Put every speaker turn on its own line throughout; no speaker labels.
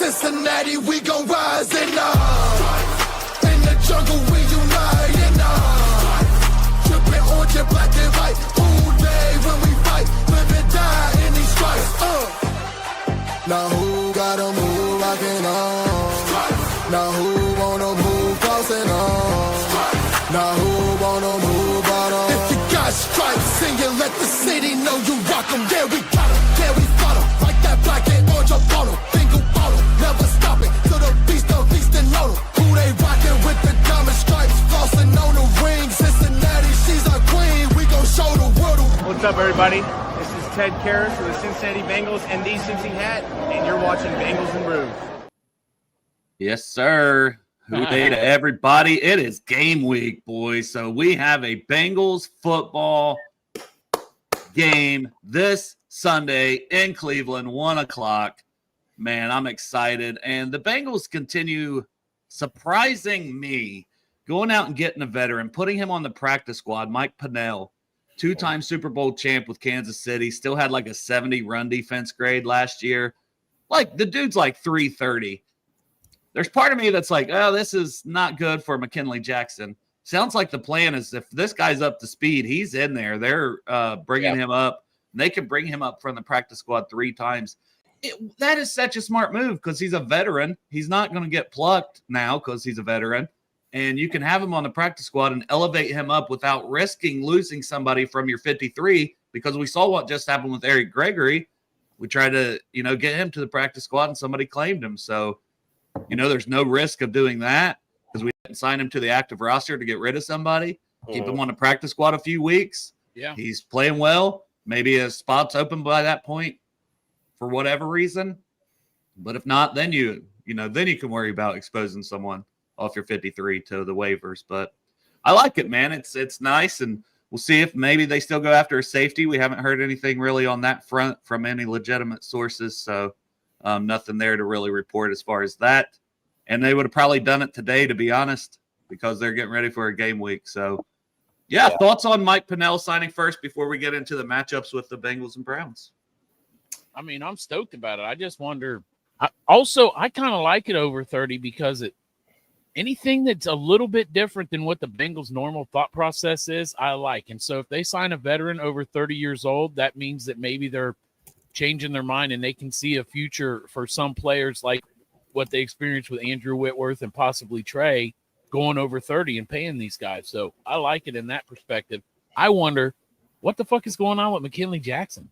Cincinnati, we gon' rise and in the jungle we unite and dripping orange and black and white. All day when we fight, live and die in these stripes. Now who gotta move rockin' on? Now who wanna move crossing on? Now who wanna move out on? If you got stripes and you let the city know you rock 'em, yeah we got 'em, yeah we fought 'em. Like that black and orange up on 'em, bingo bottle, never stop it. To the beast and load 'em. Who they rockin' with the diamond stripes, flossing on the ring. Cincinnati, she's our queen, we gon' show the world.
What's up everybody? This is Ted Karras for the Cincinnati Bengals and the Cincy Hat, and you're watching Bengals and Brews.
Yes, sir. Good day to everybody. It is game week, boys. So we have a Bengals football game this Sunday in Cleveland, 1 o'clock. Man, I'm excited. And the Bengals continue surprising me, going out and getting a veteran, putting him on the practice squad, Mike Panell, two-time Super Bowl champ with Kansas City, still had like a 70 run defense grade last year. Like, the dude's like 330. There's part of me that's like, oh, this is not good for McKinley Jackson. Sounds like the plan is if this guy's up to speed, he's in there. They're bringing him up. They can bring him up from the practice squad 3 times. That is such a smart move because he's a veteran. He's not going to get plucked now because he's a veteran. And you can have him on the practice squad and elevate him up without risking losing somebody from your 53, because we saw what just happened with Eric Gregory. We tried to, get him to the practice squad and somebody claimed him. So, there's no risk of doing that because we didn't sign him to the active roster to get rid of somebody. Keep him on the practice squad a few weeks. Yeah. He's playing well. Maybe his spot's open by that point for whatever reason. But if not, then you can worry about exposing someone off your 53 to the waivers. But I like it, man. It's nice, and we'll see if maybe they still go after a safety. We haven't heard anything really on that front from any legitimate sources, so nothing there to really report as far as that. And they would have probably done it today, to be honest, because they're getting ready for a game week. So, yeah. Thoughts on Mike Panell signing first before we get into the matchups with the Bengals and Browns?
I mean, I'm stoked about it. I just wonder. I kind of like it over 30 because anything that's a little bit different than what the Bengals' normal thought process is, I like. And so if they sign a veteran over 30 years old, that means that maybe they're changing their mind and they can see a future for some players like what they experienced with Andrew Whitworth and possibly Trey going over 30 and paying these guys. So I like it in that perspective. I wonder what the fuck is going on with McKinley Jackson?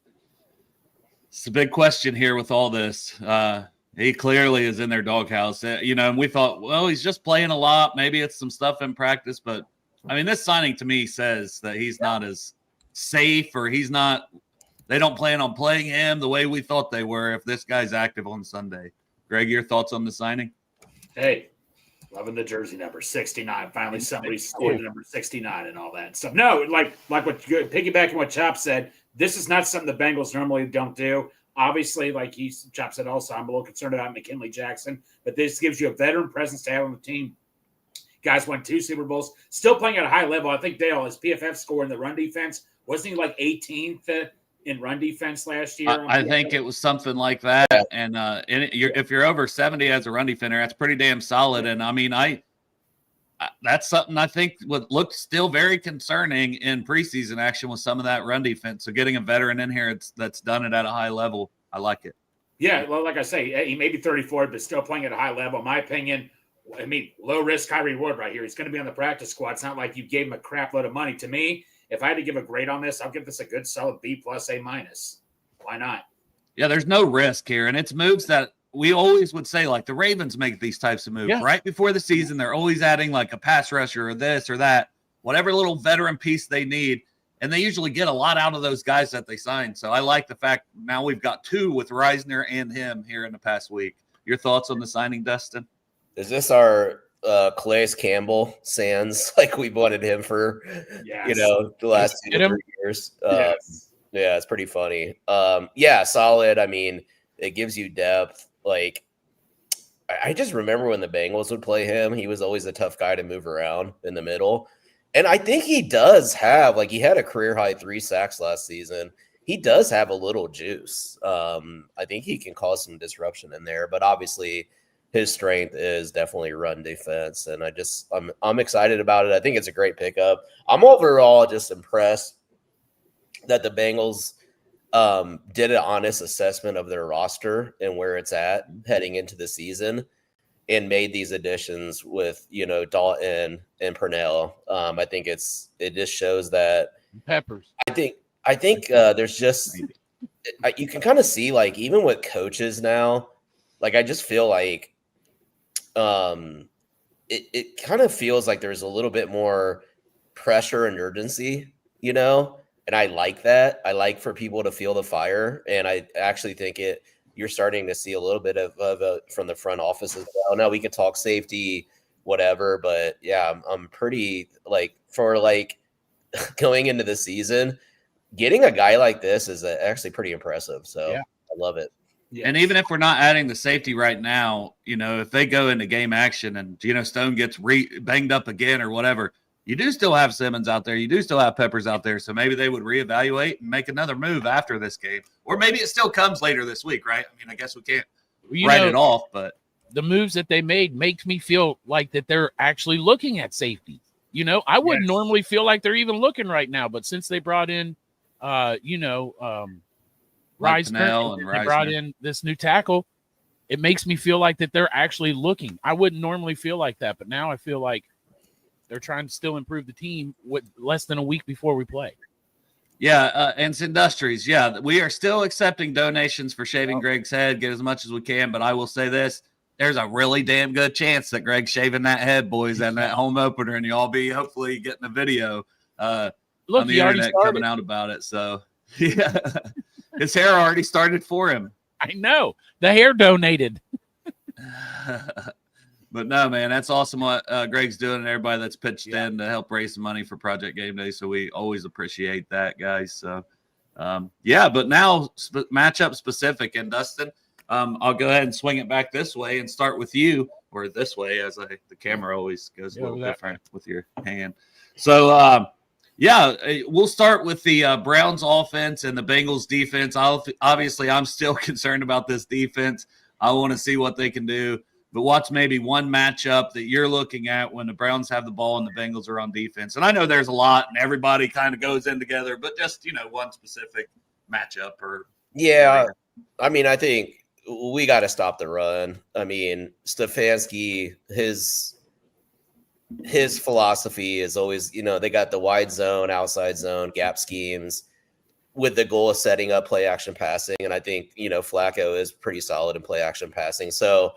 It's a big question here with all this. He clearly is in their doghouse, and we thought, well, he's just playing a lot. Maybe it's some stuff in practice, but I mean, this signing to me says that he's not as safe, or they don't plan on playing him the way we thought they were if this guy's active on Sunday. Greg, your thoughts on the signing?
Hey, loving the jersey number 69. Finally, somebody scored the number 69 and all that stuff. No, like what piggybacking what Chop said, this is not something the Bengals normally don't do. Obviously, like Chop said also, I'm a little concerned about McKinley Jackson, but this gives you a veteran presence to have on the team. Guys won 2 Super Bowls, still playing at a high level. I think Dale, his PFF score in the run defense, wasn't he like 18th in run defense last year?
I think it was something like that. And if you're over 70 as a run defender, that's pretty damn solid. And I mean, that's something I think looked still very concerning in preseason action with some of that run defense. So getting a veteran in here that's done it at a high level, I like it.
Yeah, well, like I say, he may be 34, but still playing at a high level. In my opinion, I mean, low risk, high reward right here. He's going to be on the practice squad. It's not like you gave him a crap load of money. To me, if I had to give a grade on this, I'll give this a good solid B+, A-. Why not?
Yeah, there's no risk here, and it's moves that we always would say, like the Ravens make these types of moves right before the season. They're always adding like a pass rusher or this or that, whatever little veteran piece they need. And they usually get a lot out of those guys that they sign. So I like the fact now we've got 2 with Reisner and him here in the past week. Your thoughts on the signing, Dustin?
Is this our Calais Campbell sans? Like we wanted him for, the last 2 to 3 years. Yeah, it's pretty funny. Solid. I mean, it gives you depth. Like, I just remember when the Bengals would play him, he was always a tough guy to move around in the middle. And I think he does have, like, he had a career high 3 sacks last season. he does have a little juice. I think he can cause some disruption in there, but obviously his strength is definitely run defense. And I'm excited about it. I think it's a great pickup. I'm overall just impressed that the Bengals did an honest assessment of their roster and where it's at heading into the season and made these additions with, Dalton and Panell. I think it just shows that
Peppers.
I think there's just you can kind of see, like, even with coaches now, like, I just feel like it kind of feels like there's a little bit more pressure and urgency, and I like that. I like for people to feel the fire, and I actually think you're starting to see a little bit of from the front office as well. Now we can talk safety, whatever, but yeah, I'm pretty for going into the season, getting a guy like this is actually pretty impressive. So yeah. I love it.
Yes. And even if we're not adding the safety right now, if they go into game action and Geno Stone gets banged up again or whatever, you do still have Simmons out there. You do still have Peppers out there. So maybe they would reevaluate and make another move after this game. Or maybe it still comes later this week, right? I mean, I guess we can't write it off, but
the moves that they made makes me feel like that they're actually looking at safety. I wouldn't normally feel like they're even looking right now, but since they brought in
Panell
and they brought in this new tackle, it makes me feel like that they're actually looking. I wouldn't normally feel like that, but now I feel like they're trying to still improve the team with less than a week before we play.
Yeah, and it's Industries. Yeah, we are still accepting donations for shaving Greg's head. Get as much as we can, but I will say this. There's a really damn good chance that Greg's shaving that head, boys, and that home opener, and you'll all be hopefully getting a video on the internet coming out about it. So, yeah, his hair already started for him.
I know. The hair donated.
But no, man, that's awesome what Greg's doing and everybody that's pitched in to help raise some money for Project Game Day. So we always appreciate that, guys. So, but now matchup specific. And Dustin, I'll go ahead and swing it back this way and start with you, or this way, as the camera always goes a little different with your hand. So, we'll start with the Browns offense and the Bengals defense. Obviously, I'm still concerned about this defense. I want to see what they can do. But watch maybe one matchup that you're looking at when the Browns have the ball and the Bengals are on defense. And I know there's a lot and everybody kind of goes in together, but just, one specific matchup or.
Yeah. I mean, I think we got to stop the run. I mean, Stefanski, his philosophy is always, they got the wide zone, outside zone, gap schemes with the goal of setting up play action passing. And I think, Flacco is pretty solid in play action passing. So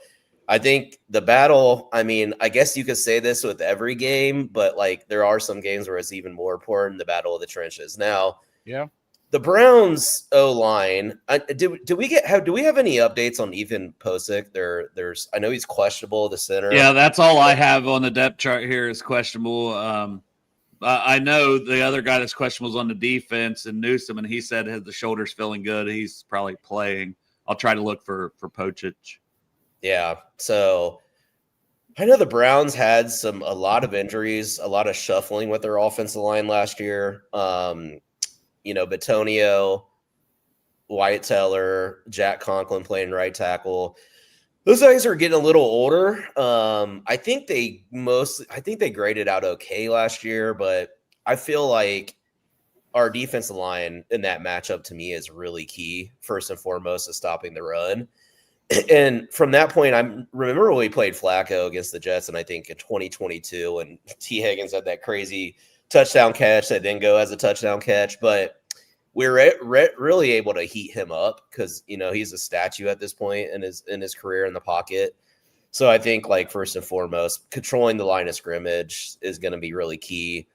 I think the battle, I mean, I guess you could say this with every game, but there are some games where it's even more important, the battle of the trenches. Now, the Browns O-line, do we have any updates on Ethan Posick? I know he's questionable, the center.
Yeah, that's all I have on the depth chart here is questionable. I know the other guy that's questionable is on the defense and Newsom, and he said the shoulder's feeling good. He's probably playing. I'll try to look for Posick.
Yeah, so I know the Browns had a lot of injuries, a lot of shuffling with their offensive line last year. Bitonio, Wyatt Teller, Jack Conklin playing right tackle. Those guys are getting a little older. I think they graded out okay last year, but I feel like our defensive line in that matchup to me is really key, first and foremost, is stopping the run. And from that point, I remember when we played Flacco against the Jets, and I think in 2022, and T. Higgins had that crazy touchdown catch that didn't go as a touchdown catch, but we were really able to heat him up because he's a statue at this point in his career in the pocket. So I think first and foremost, controlling the line of scrimmage is going to be really key.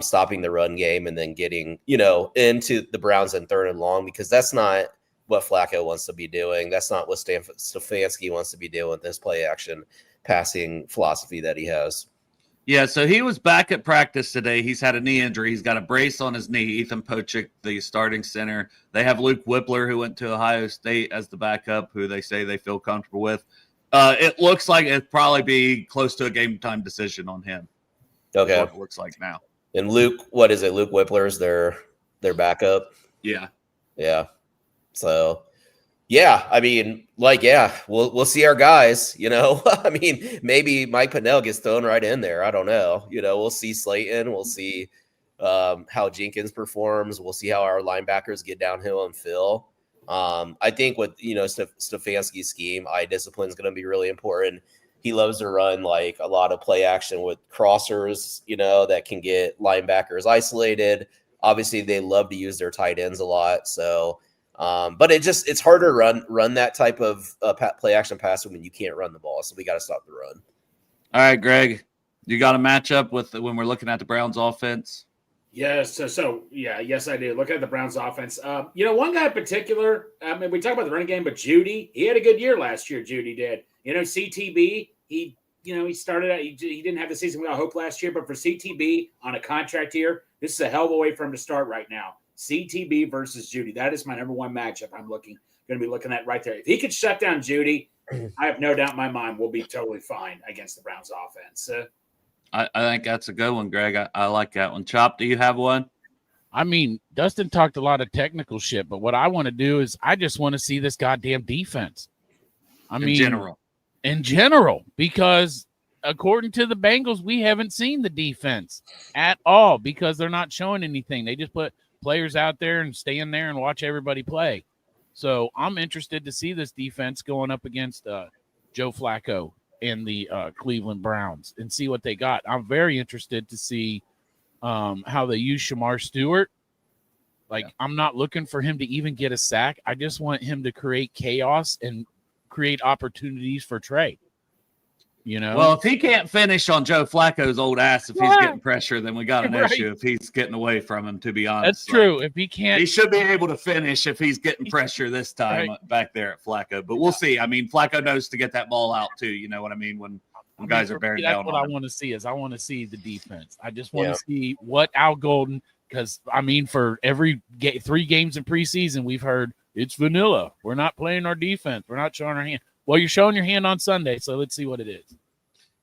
Stopping the run game and then getting into the Browns in third and long, because that's not what Flacco wants to be doing. That's not what Stefanski wants to be doing with this play action passing philosophy that he has.
Yeah, so he was back at practice today. He's had a knee injury. He's got a brace on his knee. Ethan Posick, the starting center. They have Luke Whippler, who went to Ohio State as the backup, who they say they feel comfortable with. It looks like it'd probably be close to a game-time decision on him.
Okay.
What it looks like now.
And Luke, what is it? Luke Whippler's their backup?
Yeah.
Yeah. So, yeah, I mean, like, yeah, we'll see our guys, you know. I mean, maybe Mike Panell gets thrown right in there. I don't know. You know, we'll see Slayton. We'll see how Jenkins performs. We'll see how our linebackers get downhill and fill. I think with, you know, Stefanski's scheme, eye discipline is going to be really important. He loves to run like a lot of play action with crossers, you know, that can get linebackers isolated. Obviously, they love to use their tight ends a lot. So, but it's harder to run that type of play action pass when you can't run the ball. So we got to stop the run.
All right, Greg, you got a matchup with when we're looking at the Browns offense?
Yes. Yes, I do. Look at the Browns offense. You know, one guy in particular, I mean, we talk about the running game, but Judy, he had a good year last year. Judy did. You know, CTB, he started out, he didn't have the season we all hoped last year, but for CTB on a contract year, this is a hell of a way for him to start right now. CTB versus Judy. That is my number one matchup I'm going to be looking at right there. If he could shut down Judy, I have no doubt in my mind we'll be totally fine against the Browns offense.
I think that's a good one, Greg. I like that one. Chop, do you have one?
I mean, Dustin talked a lot of technical shit, but what I want to do is I just want to see this goddamn defense. In general, because according to the Bengals, we haven't seen the defense at all because they're not showing anything. They just put players out there and stay in there and watch everybody play. So I'm interested to see this defense going up against Joe Flacco and the Cleveland Browns and see what they got. I'm very interested to see how they use Shamar Stewart. I'm not looking for him to even get a sack. I just want him to create chaos and create opportunities for Trey. You know,
well, if he can't finish on Joe Flacco's old ass, if he's getting pressure, then we got an issue. If he's getting away from him, to be honest,
that's true. If he can't,
he should be able to finish if he's getting pressure this time back there at Flacco. But we'll see. I mean, Flacco knows to get that ball out too. You know what I mean? When guys are bearing down.
That's what I want to see. I want to see the defense. I just want to see what Al Golden, because I mean, for every 3 games in preseason, we've heard it's vanilla. We're not playing our defense. We're not showing our hand. Well, you're showing your hand on Sunday, so let's see what it is.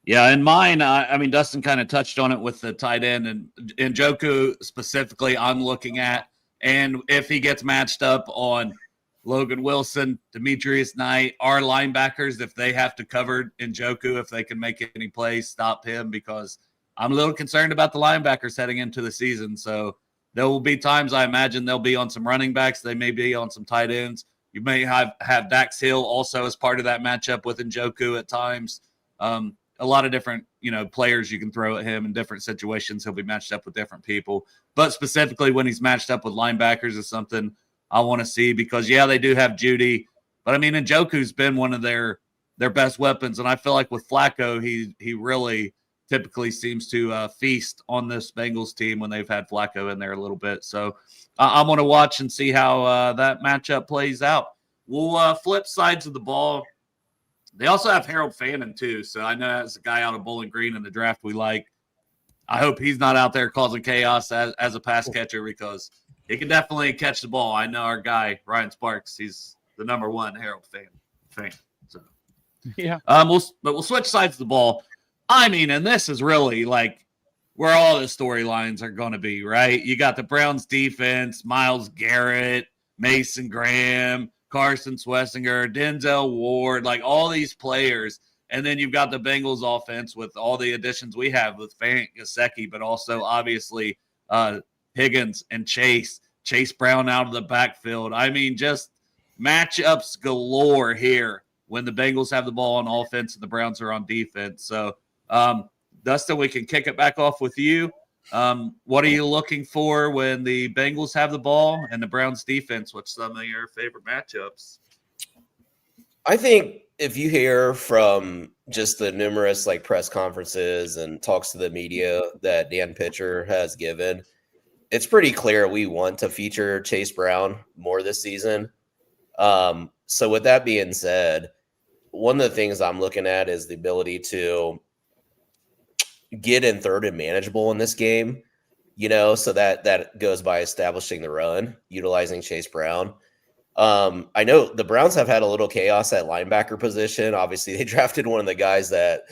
Yeah, in mine, I mean, Dustin kind of touched on it with the tight end and Njoku specifically I'm looking at. And if he gets matched up on Logan Wilson, Demetrius Knight, our linebackers, if they have to cover Njoku, if they can make any plays, stop him, because I'm a little concerned about the linebackers heading into the season. So there will be times I imagine they'll be on some running backs. They may be on some tight ends. You may have Dax Hill also as part of that matchup with Njoku at times. A lot of different, players you can throw at him in different situations. He'll be matched up with different people. But specifically when he's matched up with linebackers is something I want to see because, they do have Judy. But, I mean, Njoku's been one of their best weapons. And I feel like with Flacco, he really typically seems to feast on this Bengals team when they've had Flacco in there a little bit. So I'm going to watch and see how that matchup plays out. We'll flip sides of the ball. They also have Harold Fannin, too. So I know that's a guy out of Bowling Green in the draft we like. I hope he's not out there causing chaos as a pass catcher because he can definitely catch the ball. I know our guy, Ryan Sparks, he's the number one Harold fan. So,
yeah.
We'll switch sides of the ball. I mean, and this is really like where all the storylines are going to be, right? You got the Browns defense, Myles Garrett, Mason Graham, Carson Swessinger, Denzel Ward, like all these players. And then you've got the Bengals offense with all the additions we have with Fant, Gesicki, but also obviously Higgins and Chase Brown out of the backfield. I mean, just matchups galore here when the Bengals have the ball on offense and the Browns are on defense. So, Dustin, we can kick it back off with you. What are you looking for when the Bengals have the ball and the Browns defense? What's some of your favorite matchups?
I think if you hear from just the numerous press conferences and talks to the media that Dan Pitcher has given, it's pretty clear we want to feature Chase Brown more this season. So with that being said, one of the things I'm looking at is the ability to get in third and manageable in this game, so that goes by establishing the run, utilizing Chase Brown. I know the Browns have had a little chaos at linebacker position. Obviously, they drafted one of the guys that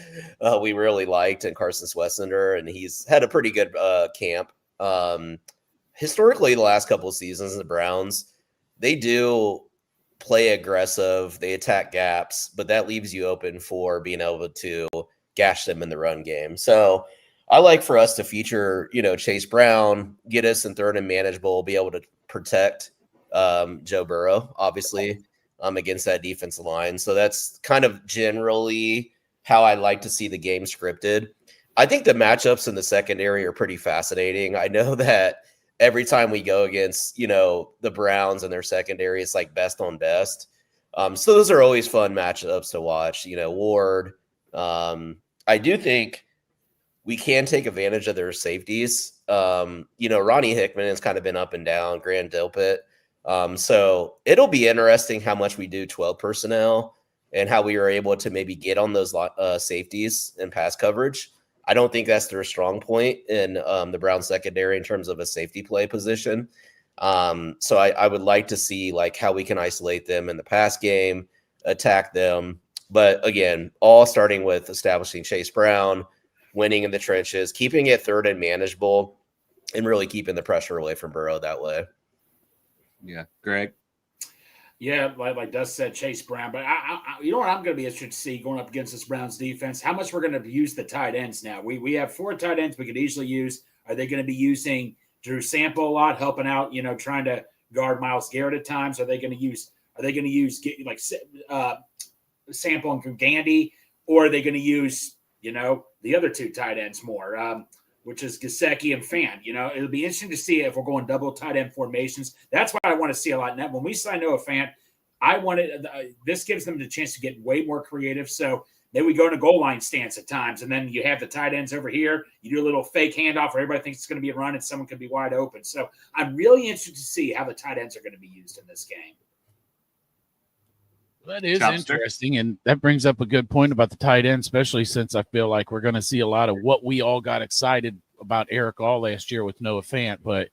we really liked in Carson Swessinger, and he's had a pretty good camp. Historically, the last couple of seasons, the Browns, they do play aggressive. They attack gaps, but that leaves you open for being able to gash them in the run game. So I like for us to feature, Chase Brown, get us in third and manageable, be able to protect Joe Burrow, obviously, against that defensive line. So that's kind of generally how I like to see the game scripted. I think the matchups in the secondary are pretty fascinating. I know that every time we go against, the Browns and their secondary, it's like best on best. So those are always fun matchups to watch. Ward. I do think we can take advantage of their safeties. Ronnie Hickman has kind of been up and down, Grant Delpit. So it'll be interesting how much we do 12 personnel and how we are able to maybe get on those safeties and pass coverage. I don't think that's their strong point in the Browns secondary in terms of a safety play position. So I would like to see like how we can isolate them in the pass game, attack them. But again, all starting with establishing Chase Brown, winning in the trenches, keeping it third and manageable, and really keeping the pressure away from Burrow that way.
Yeah, Greg.
Yeah, like Dust said, Chase Brown. But you know what I'm going to be interested to see going up against this Browns defense? How much we're going to use the tight ends now. We have 4 tight ends we could easily use. Are they going to be using Drew Sample a lot, helping out, trying to guard Myles Garrett at times? Are they going to use like Sample and Gandy, or are they going to use the other 2 tight ends more? Which is Gesicki and Fan. It'll be interesting to see if we're going double tight end formations. That's what I want to see a lot. Now, when we sign Noah Fant, this gives them the chance to get way more creative. So then we go in a goal line stance at times, and then you have the tight ends over here. You do a little fake handoff where everybody thinks it's going to be a run and someone could be wide open. So I'm really interested to see how the tight ends are going to be used in this game.
That is interesting, and that brings up a good point about the tight end, especially since I feel like we're going to see a lot of what we all got excited about Eric all last year with Noah Fant. But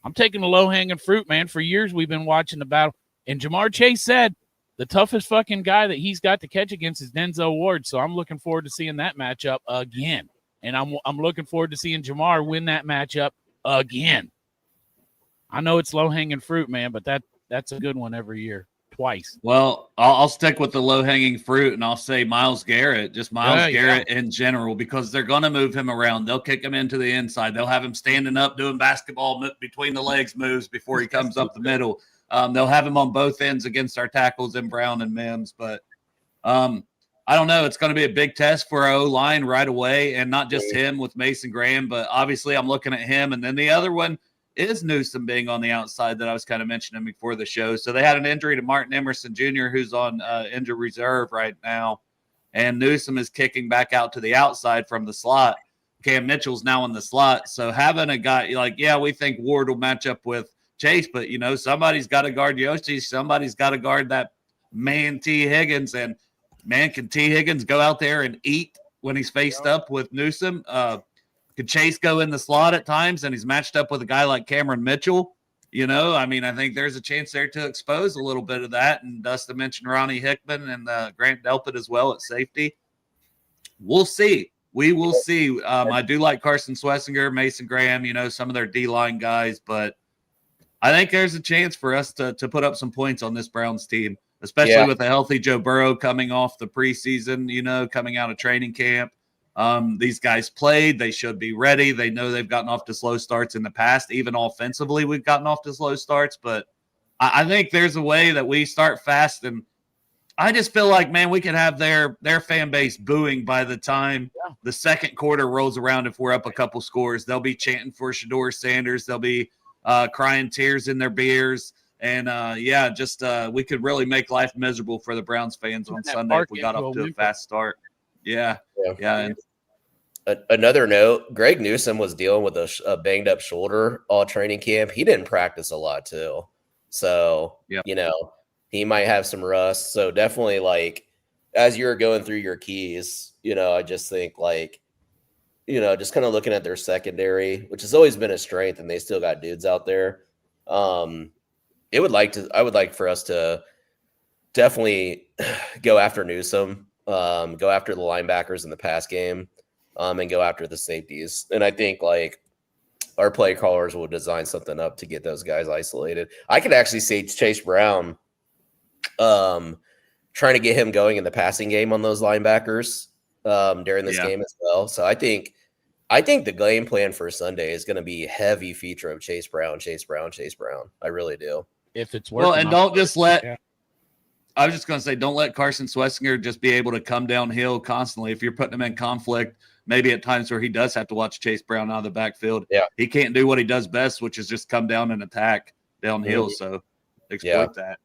I'm taking the low-hanging fruit, man. For years we've been watching the battle, and Jamar Chase said the toughest fucking guy that he's got to catch against is Denzel Ward. So I'm looking forward to seeing that matchup again, and I'm looking forward to seeing Jamar win that matchup again. I know it's low-hanging fruit, man, but that's a good one every year. Twice.
Well, I'll stick with the low-hanging fruit, and I'll say Myles Garrett, just Myles Garrett in general, because they're going to move him around. They'll kick him into the inside. They'll have him standing up doing basketball between the legs moves before he comes up the middle. They'll have him on both ends against our tackles in Brown and Mims. But I don't know. It's going to be a big test for our O-line right away, and not just him with Mason Graham, but obviously I'm looking at him. And then the other one is Newsome being on the outside that I was kind of mentioning before the show. So they had an injury to Martin Emerson Jr., who's on injured reserve right now. And Newsome is kicking back out to the outside from the slot. Cam Mitchell's now in the slot. So having a guy like, we think Ward will match up with Chase, but, somebody's got to guard Yoshi. Somebody's got to guard that man T. Higgins. And, man, can T. Higgins go out there and eat when he's faced up with Newsome? Could Chase go in the slot at times, and he's matched up with a guy like Cameron Mitchell? I think there's a chance there to expose a little bit of that. And Dustin mentioned Ronnie Hickman and Grant Delpit as well at safety. We'll see. We will see. I do like Carson Swessinger, Mason Graham, some of their D-line guys. But I think there's a chance for us to put up some points on this Browns team, especially with a healthy Joe Burrow coming off the preseason, coming out of training camp. These guys played. They should be ready. They know they've gotten off to slow starts in the past. Even offensively, we've gotten off to slow starts. But I think there's a way that we start fast. And I just feel like, man, we could have their fan base booing by the time the second quarter rolls around if we're up a couple scores. They'll be chanting for Shedeur Sanders. They'll be crying tears in their beers. And, we could really make life miserable for the Browns fans on Sunday if we got off to a fast start. Yeah. And
another note, Greg Newsome was dealing with a banged up shoulder all training camp. He didn't practice a lot too. So, he might have some rust. So definitely, like, as you're going through your keys, I just think, like, just kind of looking at their secondary, which has always been a strength, and they still got dudes out there. I would like for us to definitely go after Newsome, go after the linebackers in the pass game, and go after the safeties. And I think, like, our play callers will design something up to get those guys isolated. I could actually see Chase Brown trying to get him going in the passing game on those linebackers during this game as well. So I think the game plan for Sunday is going to be a heavy feature of Chase Brown. I really do.
If it's working.
Well, and don't just let I was just going to say, don't let Carson Swessinger just be able to come downhill constantly. If you're putting him in conflict, maybe at times where he does have to watch Chase Brown out of the backfield, he can't do what he does best, which is just come down and attack downhill. So exploit that.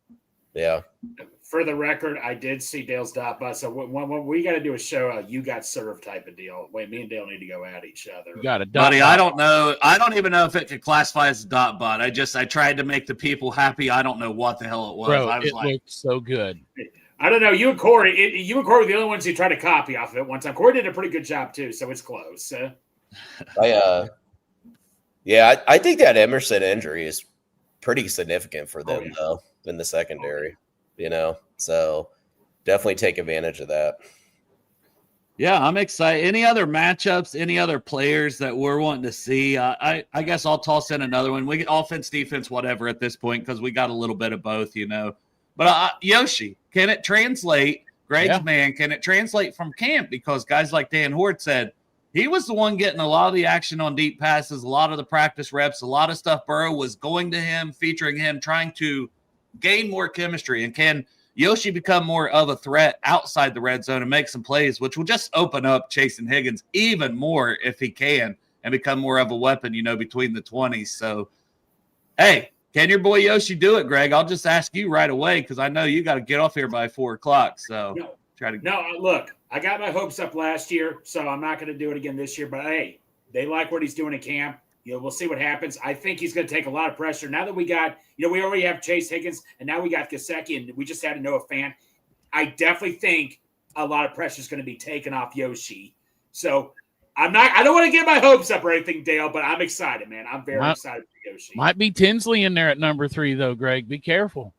Yeah.
For the record, I did see Dale's dot bot. So when we got to do a show, you got served type of deal. Wait, me and Dale need to go at each other.
You got a
dot buddy. I don't know. I don't even know if it could classify as a dot bot. I tried to make the people happy. I don't know what the hell it was.
Bro,
I was
it looked so good.
I don't know. You and Corey were the only ones who tried to copy off of it one time. Corey did a pretty good job too, so it's close.
I think that Emerson injury is pretty significant for them though in the secondary. So definitely take advantage of that.
Yeah, I'm excited. Any other matchups, any other players that we're wanting to see? I guess I'll toss in another one. We get offense, defense, whatever at this point because we got a little bit of both, But Yoshi, can it translate? Greg's man, can it translate from camp? Because guys like Dan Hort said he was the one getting a lot of the action on deep passes, a lot of the practice reps, a lot of stuff Burrow was going to him, featuring him, trying to gain more chemistry. And can Yoshi become more of a threat outside the red zone and make some plays, which will just open up Chasing Higgins even more if he can and become more of a weapon, between the 20s. So, hey, can your boy Yoshi do it, Greg? I'll just ask you right away because I know you got to get off here by 4 o'clock. So
look, I got my hopes up last year, so I'm not going to do it again this year. But, hey, they like what he's doing at camp. We'll see what happens. I think he's going to take a lot of pressure. Now that we got, we already have Chase Higgins, and now we got Gesicki, and we just had a Noah Fant. I definitely think a lot of pressure is going to be taken off Yoshi. So I don't want to get my hopes up or anything, Dale, but I'm excited, man. I'm very excited for Yoshi.
Might be Tinsley in there at number 3, though, Greg. Be careful.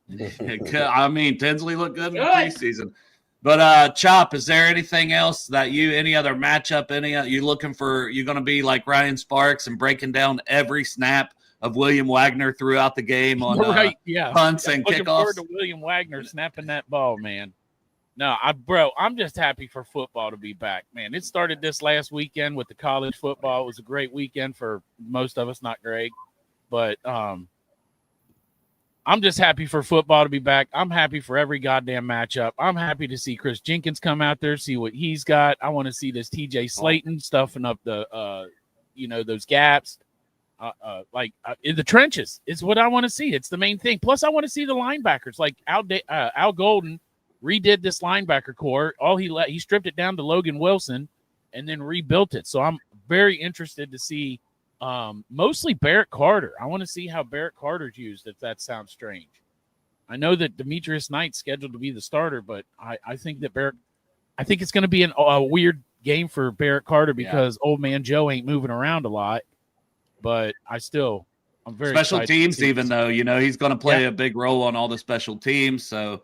I mean, Tinsley looked good in the preseason. But Chop, is there anything else that any other matchup, you looking for? You're going to be like Ryan Sparks and breaking down every snap of William Wagner throughout the game on punts and
looking
kickoffs.
Forward to William Wagner snapping that ball, man. No, I'm just happy for football to be back, man. It started this last weekend with the college football. It was a great weekend for most of us, not Greg, but I'm just happy for football to be back. I'm happy for every goddamn matchup. I'm happy to see Chris Jenkins come out there, see what he's got. I want to see this TJ Slayton stuffing up the, those gaps. In the trenches is what I want to see. It's the main thing. Plus, I want to see the linebackers. Like Al Golden redid this linebacker core. He stripped it down to Logan Wilson and then rebuilt it. So I'm very interested to see mostly Barrett Carter. I want to see how Barrett Carter's used, if that sounds strange. I know that Demetrius Knight's scheduled to be the starter, but I think that I think it's going to be a weird game for Barrett Carter because old man Joe ain't moving around a lot. But I'm very
special teams, even though, he's going to play a big role on all the special teams. So,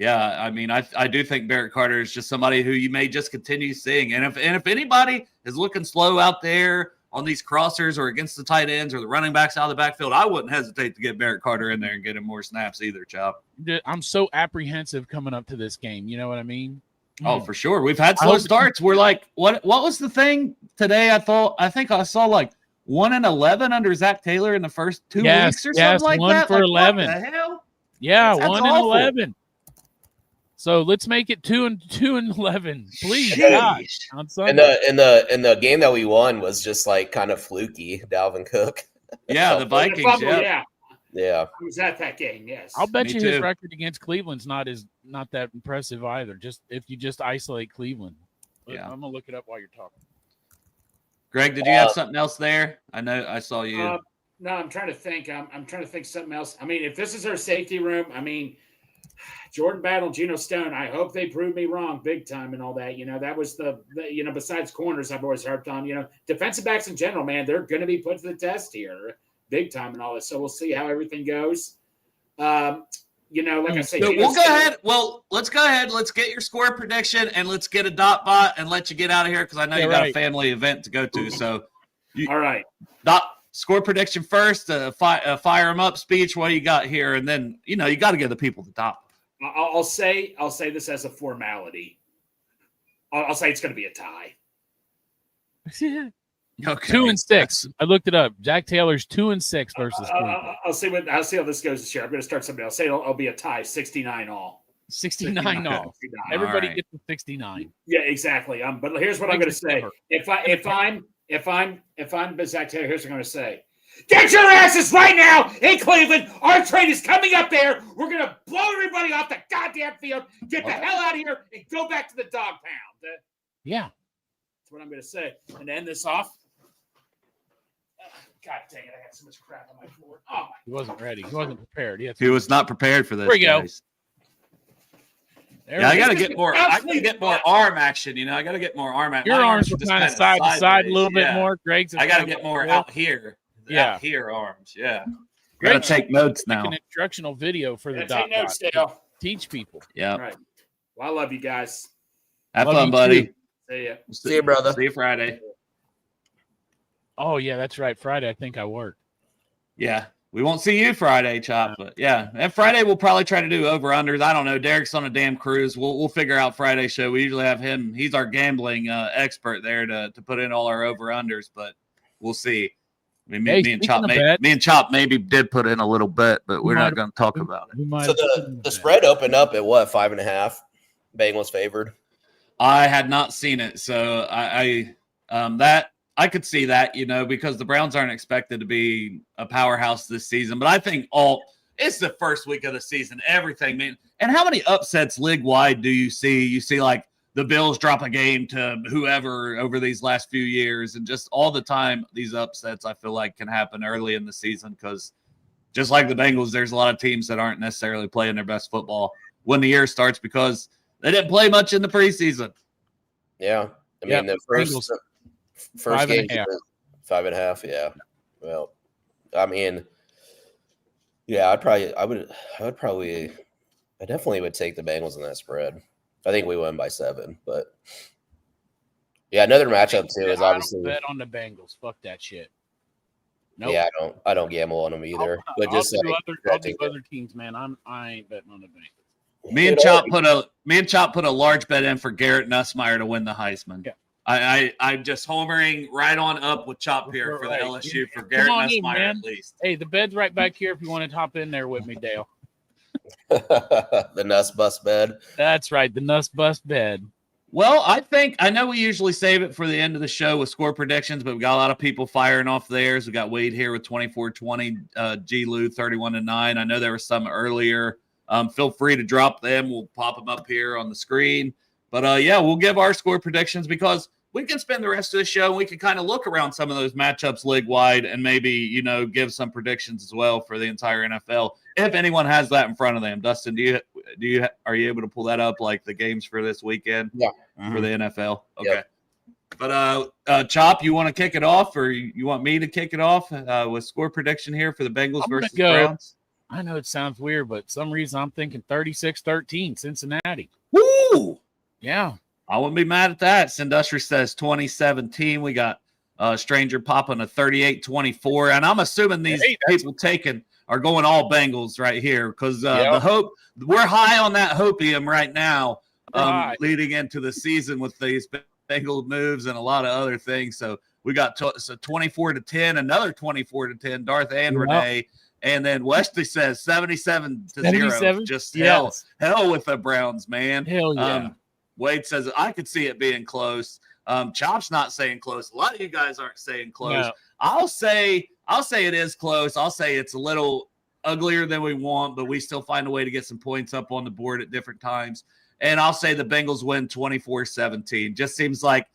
I mean, I do think Barrett Carter is just somebody who you may just continue seeing. And if anybody is looking slow out there on these crossers or against the tight ends or the running backs out of the backfield, I wouldn't hesitate to get Barrett Carter in there and get him more snaps either, Chop.
I'm so apprehensive coming up to this game. You know what I mean?
Oh, for sure. We've had slow starts. We're like, what was the thing today? I think I saw like 1-11 under Zach Taylor in the first 2 weeks or something like
1
that.
for 11.
What the hell?
Yeah,
that's
1-11. So let's make it 2-11, please. Gosh, on Sunday.
And the game that we won was just like kind of fluky. Dalvin Cook.
Yeah, the Vikings.
Yeah. I was at that game. Yes.
I'll bet you his record against Cleveland's not that impressive either. Just if you just isolate Cleveland. Yeah. I'm gonna look it up while you're talking.
Greg, did you have something else there? I know I saw you.
No, I'm trying to think. I'm trying to think something else. I mean, if this is our safety room, I mean, Jordan Battle, Geno Stone, I hope they prove me wrong big time and all that. That was the besides corners I've always harped on, defensive backs in general, man, they're going to be put to the test here big time and all this. So we'll see how everything goes. like I say,
so we'll go ahead. Well, let's go ahead. Let's get your score prediction and let's get a dot bot and let you get out of here because I know you got a family event to go to. So,
all right.
Score prediction first. Fire them up speech. What do you got here? And then you got to give the people the dot.
I'll say this as a formality. I'll say it's going to be a tie.
Okay. 2-6. I looked it up. Jack Taylor's 2-6 versus.
I'll see how this goes this year. I'm going to start something. I'll say it'll be a tie, 69 all.
69 all. Everybody gets the 69.
Yeah, exactly. But here's what I'm going to say. If I'm Zach Taylor, here's what I'm going to say. Get your asses right now in Cleveland. Our train is coming up there. We're going to blow everybody off the goddamn field. Get the hell out of here and go back to the dog pound.
Yeah.
That's what I'm going to say. And to end this off. God dang it. I got so much crap on my floor. Oh,
he wasn't ready. He wasn't prepared.
He was not prepared for this.
There we go.
I got to get more. I got to get more arm action. I got to get more arm action.
Your arms were kind of side to side a little bit more. Greg's.
I got to get more out here.
Yeah,
out here arms. Yeah. Got to take notes now.
An instructional video for the
take notes, Dale.
Teach people.
Yeah.
All right. Well, I love you guys.
Have fun, buddy.
Too. See ya.
See you, brother.
See you Friday.
Oh yeah, that's right. Friday, I think I work.
Yeah. We won't see you Friday, Chop, but yeah. And Friday we'll probably try to do over-unders. I don't know. Derek's on a damn cruise. We'll figure out Friday show. We usually have him. He's our gambling expert there to put in all our over-unders, but we'll see. I mean, me and Chop maybe did put in a little bet, but we're not going to talk about it.
So the spread opened up at what, 5.5? Bengals favored.
I had not seen it, so I could see that, because the Browns aren't expected to be a powerhouse this season. But I think it's the first week of the season. Everything, man. And how many upsets league wide do you see? You see like the Bills drop a game to whoever over these last few years, and just all the time these upsets I feel like can happen early in the season because just like the Bengals, there's a lot of teams that aren't necessarily playing their best football when the year starts because they didn't play much in the preseason.
Yeah, I mean the first game 5.5. Yeah, well, I mean, yeah, I definitely would take the Bengals in that spread. I think we win by 7, but yeah, another matchup too is obviously
bet on the Bengals. Fuck that shit.
Nope. Yeah, I don't gamble on them either. I'll
do other teams, man. I ain't betting on the Bengals.
Me and Chop put a large bet in for Garrett Nussmeier to win the Heisman. Yeah. I'm just homering right on up with Chop here for the LSU for Garrett Nussmeier at least.
Hey, the bed's right back here if you want to hop in there with me, Dale.
The Nuss Bus bed.
That's right, the Nuss Bus bed.
Well, I know we usually save it for the end of the show with score predictions, but we got a lot of people firing off theirs. We got Wade here with 24-20, G. Lou 31-9. I know there were some earlier. Feel free to drop them. We'll pop them up here on the screen. But, we'll give our score predictions because we can spend the rest of the show and we can kind of look around some of those matchups league-wide and maybe, give some predictions as well for the entire NFL. If anyone has that in front of them. Dustin, are you able to pull that up, like the games for this weekend?
Yeah.
For the NFL? Okay.
Yep.
But, Chop, you want to kick it off or you want me to kick it off with score prediction here for the Bengals versus Browns?
I know it sounds weird, but some reason I'm thinking 36-13, Cincinnati.
Woo!
Yeah.
I wouldn't be mad at that. Sindustry says 2017. We got Stranger popping a 38-24. And I'm assuming these people are going all Bengals right here because the hope – we're high on that hopium right now leading into the season with these Bengal moves and a lot of other things. So we got 24-10, another 24-10, Darth and Renee. And then Wesley says 77-0. Just hell with the Browns, man.
Hell yeah.
Wade says, I could see it being close. Chop's not saying close. A lot of you guys aren't saying close. No. I'll say it is close. I'll say it's a little uglier than we want, but we still find a way to get some points up on the board at different times. And I'll say the Bengals win 24-17. Just seems like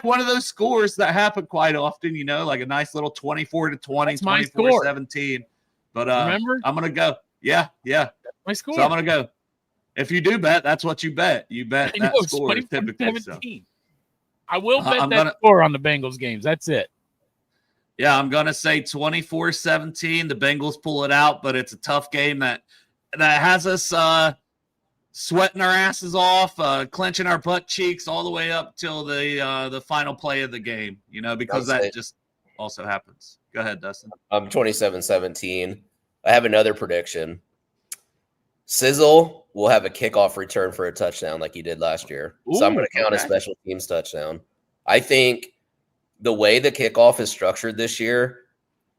one of those scores that happen quite often, like a nice little 24-20, 24-17. But
remember?
I'm going to go. Yeah.
That's my score.
So I'm going to go. If you do bet, that's what you bet. You bet that score typically. So.
I will bet score on the Bengals games. That's it.
Yeah, I'm going to say 24-17. The Bengals pull it out, but it's a tough game that has us sweating our asses off, clenching our butt cheeks all the way up till the final play of the game, because that just also happens. Go ahead, Dustin.
27-17. I have another prediction. Sizzle will have a kickoff return for a touchdown like he did last year. So I'm going to count a special teams touchdown. I think the way the kickoff is structured this year,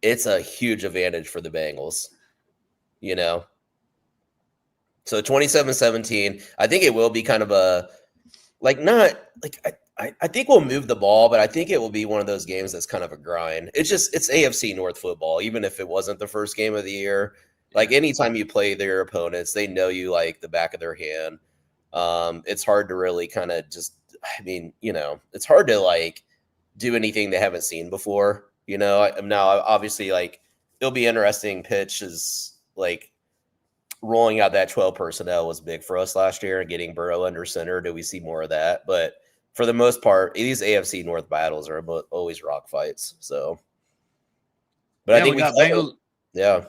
it's a huge advantage for the Bengals, So 27-17, I think it will be kind of I think we'll move the ball, but I think it will be one of those games that's kind of a grind. It's AFC North football, even if it wasn't the first game of the year. Like anytime you play their opponents, they know you like the back of their hand. It's hard to really kind of it's hard to do anything they haven't seen before. Now obviously it'll be interesting. Pitch is rolling out that 12 personnel was big for us last year and getting Burrow under center. Do we see more of that? But for the most part, these AFC North battles are always rock fights. So, but I think
we got Bengals.
Yeah.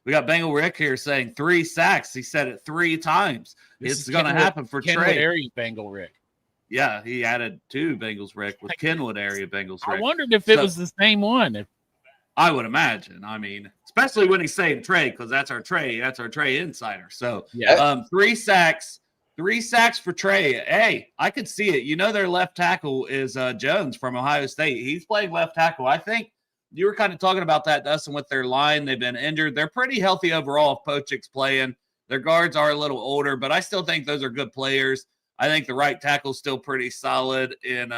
We got Bengal Rick here saying 3 sacks. He said it 3 times. It's going to happen for
Kenwood
Trey.
area Bengal Rick.
Yeah, he added 2 Bengals Rick with Kenwood area Bengals Rick.
I wondered if it was the same one.
I would imagine. I mean, especially when he's saying Trey, because that's our Trey insider. So, 3 sacks. 3 sacks for Trey. Hey, I could see it. Their left tackle is Jones from Ohio State. He's playing left tackle. I think you were kind of talking about that, Dustin, with their line. They've been injured. They're pretty healthy overall if Pochik's playing. Their guards are a little older, but I still think those are good players. I think the right tackle's still pretty solid in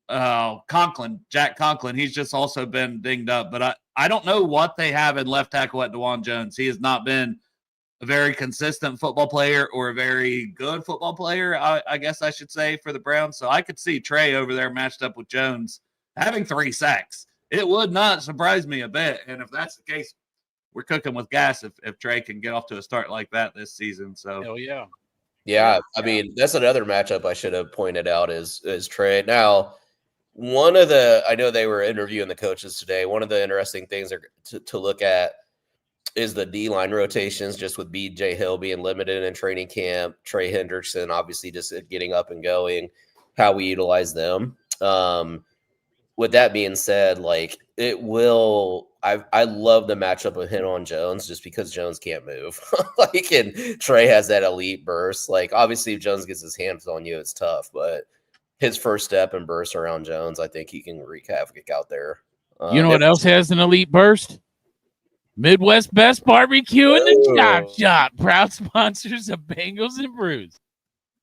Conklin, Jack Conklin. He's just also been dinged up. But I don't know what they have in left tackle at DeJuan Jones. He has not been a very consistent football player or a very good football player, I guess I should say, for the Browns. So I could see Trey over there matched up with Jones having 3 sacks. It would not surprise me a bit. And if that's the case, we're cooking with gas if Trey can get off to a start like that this season. So
hell yeah.
Yeah, I mean, that's another matchup I should have pointed out is Trey. Now, I know they were interviewing the coaches today. One of the interesting things to look at is the D-line rotations, just with BJ Hill being limited in training camp, Trey Hendrickson obviously just getting up and going, how we utilize them. With that being said, I love the matchup of him on Jones just because Jones can't move. And Trey has that elite burst. Obviously, if Jones gets his hands on you, it's tough, but his first step and burst around Jones, I think he can wreak havoc out there.
You know what else has an elite burst? Midwest Best Barbecue in the Chop Shop. Proud sponsors of Bengals and Brews.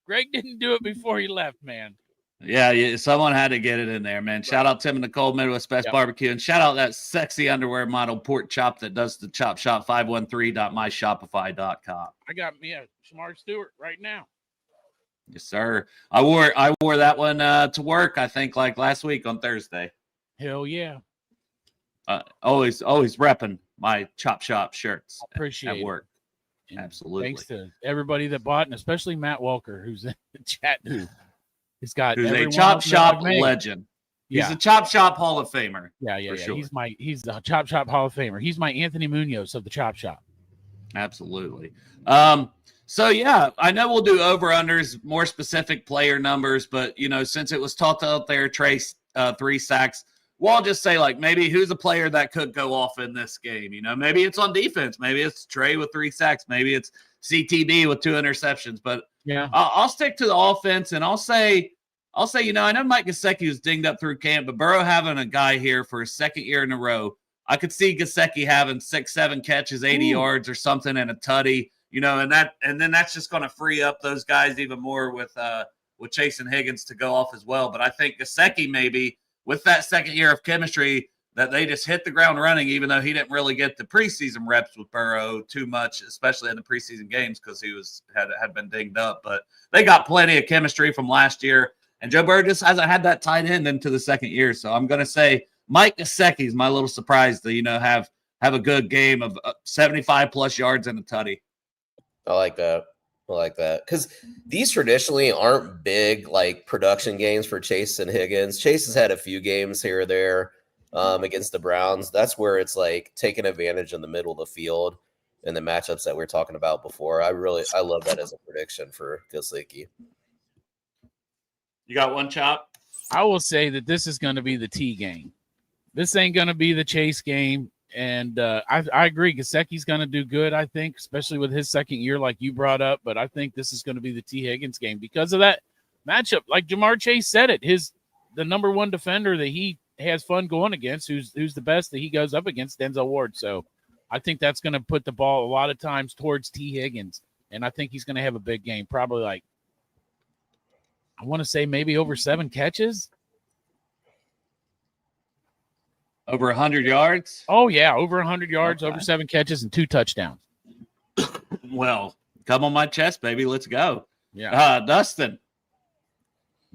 Greg didn't do it before he left, man.
Yeah, someone had to get it in there, man. Shout out Tim and Nicole, Midwest Best Barbecue, and shout out that sexy underwear model pork chop that does the Chop Shop 513.myshopify.com.
I got me a Shamar Stewart right now.
Yes, sir. I wore that one to work, I think, last week on Thursday.
Hell yeah.
Always repping my Chop Shop shirts
at
work.
And
absolutely.
Thanks to everybody that bought, and especially Matt Walker, who's in the chat. Who's
a Chop Shop legend. He's a Chop Shop Hall of Famer.
Yeah.
Sure.
He's the Chop Shop Hall of Famer. He's my Anthony Munoz of the Chop Shop.
Absolutely. So yeah, I know we'll do over-unders, more specific player numbers, but since it was talked out there, Trey 3 sacks, we'll just say maybe who's a player that could go off in this game. Maybe it's on defense, maybe it's Trey with 3 sacks, maybe it's CTB with 2 interceptions. But yeah, I'll stick to the offense, and I'll say, I know Mike Gesicki was dinged up through camp, but Burrow having a guy here for his 2nd year in a row, I could see Gesicki having 6-7 catches, 80 yards or something, and a tutty. And then that's just going to free up those guys even more with Chase and Higgins to go off as well. But I think Gesicki maybe with that 2nd year of chemistry that they just hit the ground running, even though he didn't really get the preseason reps with Burrow too much, especially in the preseason games because he had been dinged up. But they got plenty of chemistry from last year, and Joe Burrow just hasn't had that tight end into the 2nd year. So I'm going to say Mike Gesicki is my little surprise to have a good game of 75 plus yards and a tutty.
I like that because these traditionally aren't big production games for Chase and Higgins. Chase has had a few games here or there against the Browns. That's where it's taking advantage in the middle of the field. and the matchups that we were talking about before. I love that as a prediction for Gilsicki.
You got one, Chop?
I will say that this is going to be the T game. This ain't going to be the chase game. And I agree. Gesicki's going to do good, I think, especially with his second year, like you brought up. But I think this is going to be the T. Higgins game because of that matchup. Like Jamar Chase said it, the number one defender that he has fun going against, who's the best that he goes up against, Denzel Ward. So I think that's going to put the ball a lot of times towards T. Higgins. And I think he's going to have a big game, probably like, I want to say maybe over 7 catches.
Over 100 yards?
Oh, yeah, over 100 yards, over 7 catches, and 2 touchdowns.
Well, come on my chest, baby. Let's go.
Yeah.
Dustin,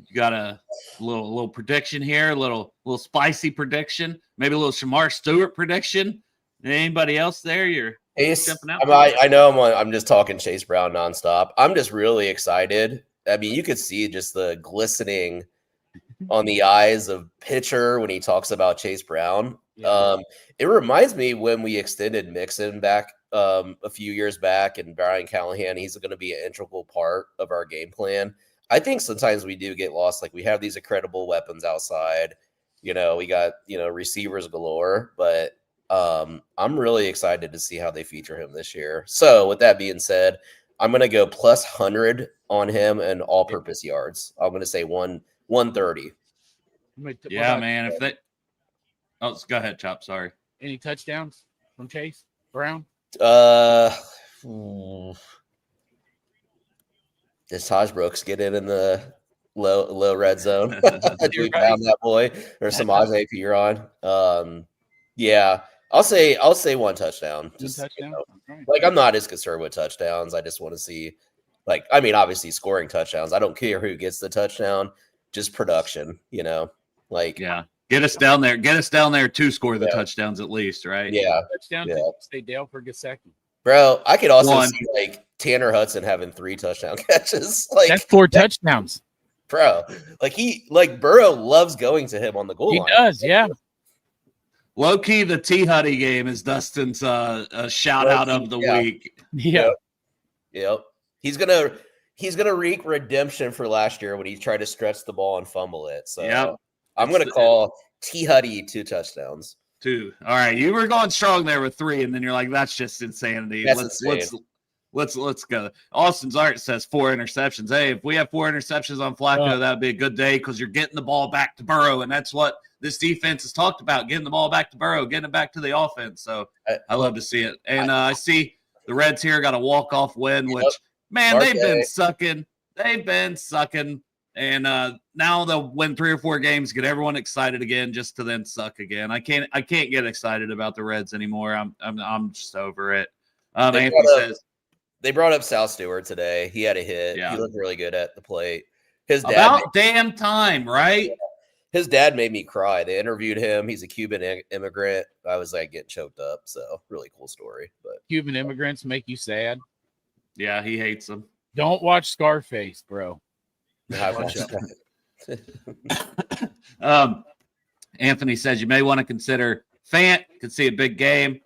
you got a little prediction here, a little spicy prediction, maybe a little Shamar Stewart prediction. Anybody else there? You're jumping out?
I know I'm just talking Chase Brown nonstop. I'm just really excited. I mean, you could see just the glistening on the eyes of pitcher when he talks about Chase Brown.
Yeah.
It reminds me when we extended Mixon back a few years back, and Brian Callahan, he's going to be an integral part of our game plan. I think sometimes we do get lost. Like, we have these incredible weapons outside, we got, receivers galore, but I'm really excited to see how they feature him this year. So with that being said, I'm going to go plus 100 on him and all-purpose yards. I'm going to say 130.
Yeah, man. If they, go ahead, Chop. Sorry.
Any touchdowns from Chase Brown?
Does Taj Brooks get in the low red zone? Do we found that boy or Samaje Perine? Yeah, I'll say 1 touchdown. Just,
touchdown. Okay.
Like, I'm not as concerned with touchdowns. I just want to see, obviously scoring touchdowns. I don't care who gets the touchdown, just production. Like,
yeah, get us down there. Get us down there to score the touchdowns at least, right?
Yeah,
touchdown. Stay Dale for Gesicki.
Bro, I could also see Tanner Hudson having 3 touchdown catches.
That's 4 touchdowns,
bro. Burrow loves going to him on the goal line.
He does, yeah.
Low key, the T Huddy game is Dustin's shout out of the week.
Yeah.
Yep. He's gonna wreak redemption for last year when he tried to stretch the ball and fumble it. So I'm gonna call T Huddy 2 touchdowns.
2. All right, you were going strong there with 3, and then you're like, "That's just insanity." Let's go. Austin's Art says 4 interceptions. Hey, if we have 4 interceptions on Flacco, that would be a good day because you're getting the ball back to Burrow, and that's what this defense has talked about: getting the ball back to Burrow, getting it back to the offense. So I love to see it. And I see the Reds here got a walk-off win, which they've been sucking. They've been sucking. And now they'll win 3 or 4 games, get everyone excited again, just to then suck again. I can't get excited about the Reds anymore. I'm just over it. Anthony says
they brought up Sal Stewart today. He had a hit.
Yeah.
He looked really good at the plate. His dad
about damn time, right?
Yeah. His dad made me cry. They interviewed him. He's a Cuban immigrant. I was getting choked up. So really cool story. But
Cuban immigrants make you sad.
Yeah, he hates them.
Don't watch Scarface, bro.
Anthony says you may want to consider Fant. Could see a big game.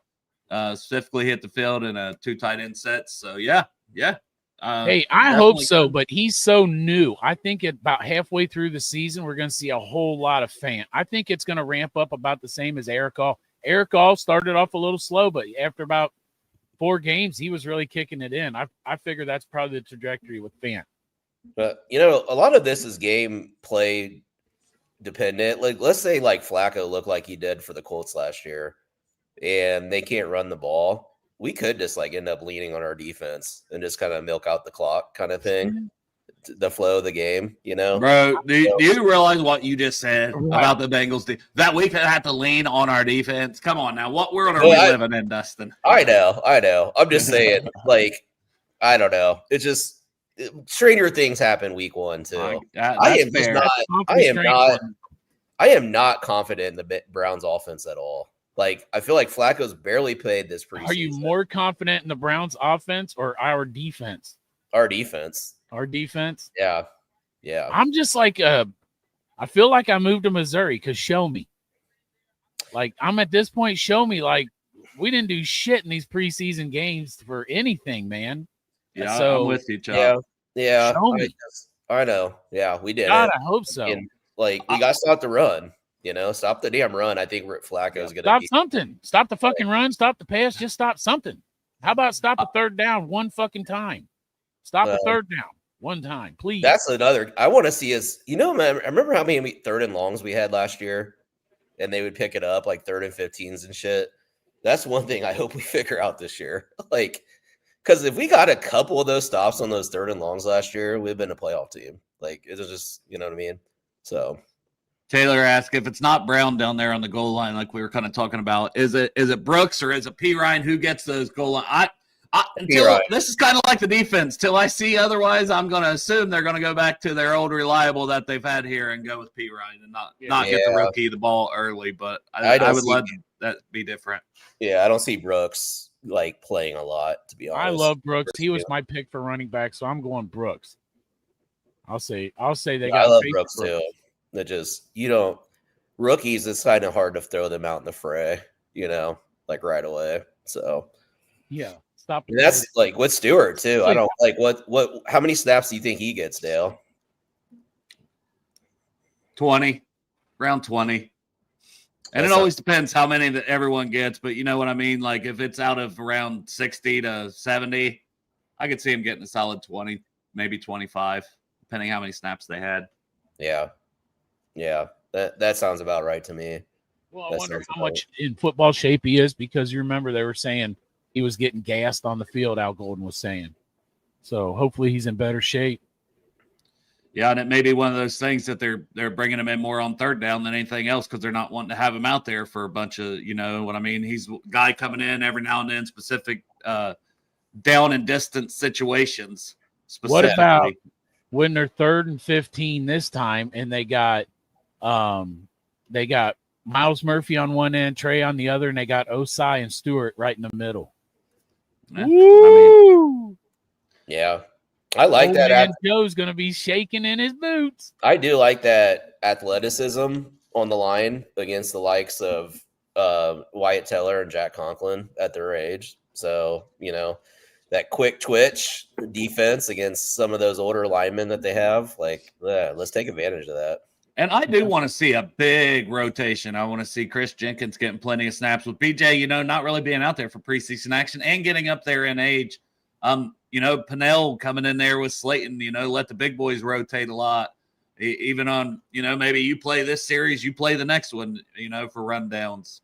Specifically hit the field in a 2 tight end sets. So yeah.
Hey, I hope so, but he's so new. I think about halfway through the season, we're going to see a whole lot of Fant. I think it's going to ramp up about the same as Eric All. Eric All started off a little slow, but after about 4 games, he was really kicking it in. I figure that's probably the trajectory with Fant.
But, a lot of this is game play dependent. Like, let's say Flacco looked like he did for the Colts last year, and they can't run the ball. We could just end up leaning on our defense and just kind of milk out the clock kind of thing, the flow of the game,
Bro, do you realize what you just said about the Bengals? That we could have to lean on our defense? Come on now. What world are we living in, Dustin?
I know. I'm just saying, I don't know. It's just stranger things happen week 1 too. I am not confident in the Browns offense at all. I feel like Flacco's barely played this preseason.
Are you more confident in the Browns offense or our defense?
Our defense.
Our defense?
Yeah.
I'm just I feel like I moved to Missouri because show me. I'm at this point, show me We didn't do shit in these preseason games for anything, man.
Yeah,
so,
I'm with you, Chuck.
Yeah.
Show me.
I know. Yeah, we did.
God, I hope so.
And, like, we got to stop the run. Stop the damn run. I think Flacco's going to
stop something. Stop the fucking run. Stop the pass. Just stop something. How about stop a third down one fucking time? Stop a third down one time, please.
That's another. I want to see is, man, I remember how many third and longs we had last year, and they would pick it up like 3rd and 15s and shit. That's one thing I hope we figure out this year. Like, because if we got a couple of those stops on those 3rd and longs last year, we've been a playoff team. Like, it was just, you know what I mean? So.
Taylor asked if it's not Brown down there on the goal line, like we were kind of talking about, is it Brooks or is it P. Ryan? Who gets those goal line? This is kind of like the defense. Till I see otherwise, I'm going to assume they're going to go back to their old reliable that they've had here and go with P. Ryan and not get the rookie the ball early. But I would love that be different.
Yeah, I don't see Brooks like playing a lot, to be honest.
I love Brooks. He was my pick for running back, so I'm going Brooks. I'll say they got.
I love Brooks too. That just rookies. It's kind of hard to throw them out in the fray, like right away. So
yeah, stop.
And that's like with Stewart too. I don't like what. How many snaps do you think he gets, Dale?
20, around 20. And it always depends how many that everyone gets, but you know what I mean? Like if it's out of around 60 to 70, I could see him getting a solid 20, maybe 25, depending how many snaps they had.
Yeah. Yeah. That sounds about right to me.
Well, I wonder how much in football shape he is, because you remember they were saying he was getting gassed on the field, Al Golden was saying. So hopefully he's in better shape.
Yeah, and it may be one of those things that they're bringing him in more on third down than anything else because they're not wanting to have him out there for a bunch of, you know what I mean? He's a guy coming in every now and then, specific down and distance situations.
What about when they're 3rd and 15 this time and they got Miles Murphy on one end, Trey on the other, and they got Osai and Stewart right in the middle?
Woo! Yeah. I like that.
Joe's going to be shaking in his boots.
I do like that athleticism on the line against the likes of Wyatt Teller and Jack Conklin at their age. So, that quick twitch defense against some of those older linemen that they have, let's take advantage of that.
And I do want to see a big rotation. I want to see Chris Jenkins getting plenty of snaps with BJ, not really being out there for preseason action and getting up there in age. Panell coming in there with Slayton, let the big boys rotate a lot. Even on, maybe you play this series, you play the next one, for rundowns.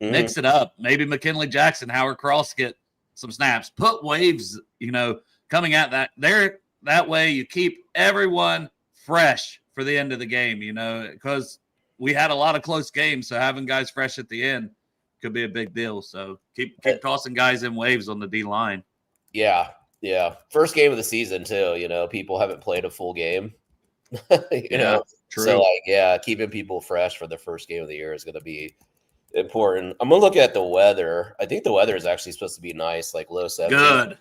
Mm-hmm. Mix it up. Maybe McKinley Jackson, Howard Cross get some snaps. Put waves, coming at that. That way you keep everyone fresh for the end of the game, because we had a lot of close games. So having guys fresh at the end could be a big deal. So keep tossing guys in waves on the D line.
Yeah. Yeah. First game of the season too, people haven't played a full game,
True.
So keeping people fresh for the first game of the year is going to be important. I'm going to look at the weather. I think the weather is actually supposed to be nice, like low 70s.
Good.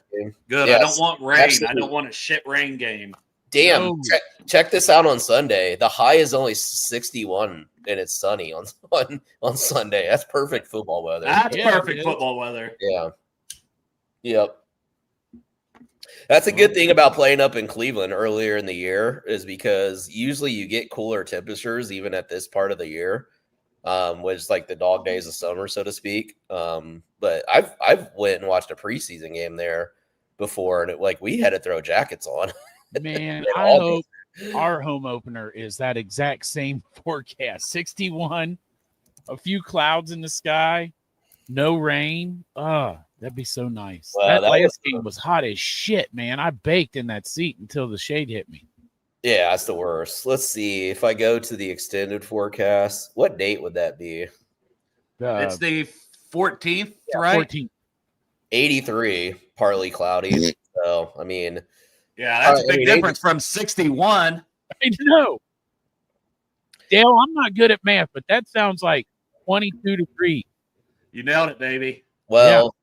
Yes. I don't want rain. Actually, I don't want a shit rain game.
Damn. No. Check this out on Sunday. The high is only 61 and it's sunny on Sunday. That's perfect football weather.
That's perfect football weather.
Yeah. Yep. That's a good thing about playing up in Cleveland earlier in the year, is because usually you get cooler temperatures even at this part of the year, which is like the dog days of summer, so to speak. But I've went and watched a preseason game there before, and we had to throw jackets on.
Man, I hope our home opener is that exact same forecast. 61, a few clouds in the sky, no rain. That'd be so nice. Well, that last game was hot as shit, man. I baked in that seat until the shade hit me.
Yeah, that's the worst. Let's see. If I go to the extended forecast, what date would that be?
It's the 14th, right? 14th.
83, partly cloudy. So, I mean.
Yeah, that's a big difference from 61.
I know. Dale, I'm not good at math, but that sounds like 22 degrees.
You nailed it, baby.
Well,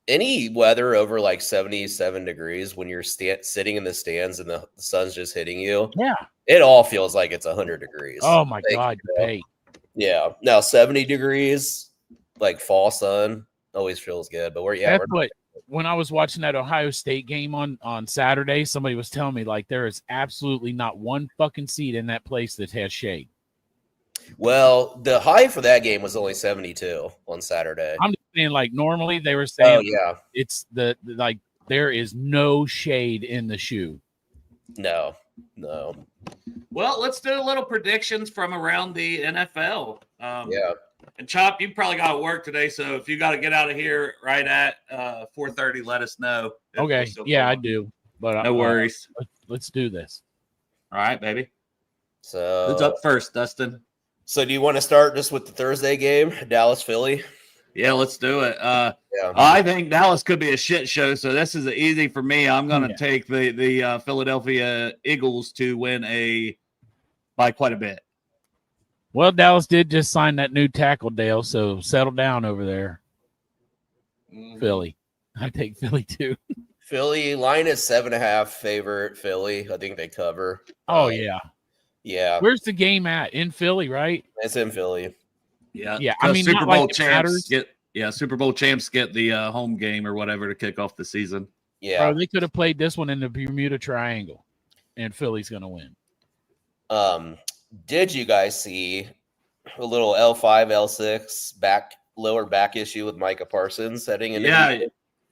any weather over 77 degrees when you're sitting in the stands and the sun's just hitting you, it all feels like it's 100 degrees.
Oh my God,
Yeah. Now 70 degrees, like fall sun always feels good. But
When I was watching that Ohio State game on Saturday, somebody was telling me like there is absolutely not one fucking seat in that place that has shade.
Well, the high for that game was only 72 on Saturday.
I'm just saying, like normally they were saying,
yeah,
it's the like there is no shade in the shoe.
No.
Well, let's do a little predictions from around the NFL.
Yeah.
And Chop, you probably got to work today, so if you got to get out of here right at 4:30, let us know.
Okay. Yeah, I do. But
no worries.
Let's do this.
All right, baby.
So
who's up first, Dustin?
So do you want to start just with the Thursday game, Dallas-Philly?
Yeah, let's do it. I think Dallas could be a shit show, so this is easy for me. I'm going to take the Philadelphia Eagles to win by quite a bit.
Well, Dallas did just sign that new tackle deal, so settle down over there. Philly. I take Philly too.
Philly, line is 7.5 favorite. Philly, I think they cover.
Oh, yeah.
Yeah.
Where's the game at? In Philly, right?
It's in Philly.
Yeah.
Yeah. I mean,
Super Bowl champs Super Bowl champs get the home game or whatever to kick off the season.
Yeah.
Bro, they could have played this one in the Bermuda Triangle, and Philly's going to win.
Did you guys see a little L5, L6 lower back issue with Micah Parsons heading into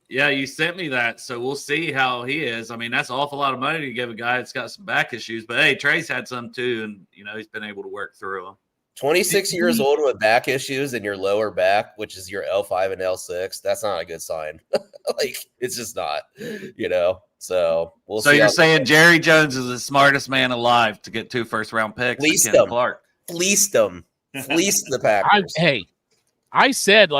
Yeah, you sent me that, so we'll see how he is. I mean, that's an awful lot of money to give a guy that's got some back issues. But, hey, Trey's had some too, and, he's been able to work through them. 26
years old with back issues in your lower back, which is your L5 and L6, that's not a good sign. It's just not, So we'll see.
So you're saying Jerry Jones is the smartest man alive to get 2 first-round picks?
Fleeced them. Fleeced the Packers.
I said,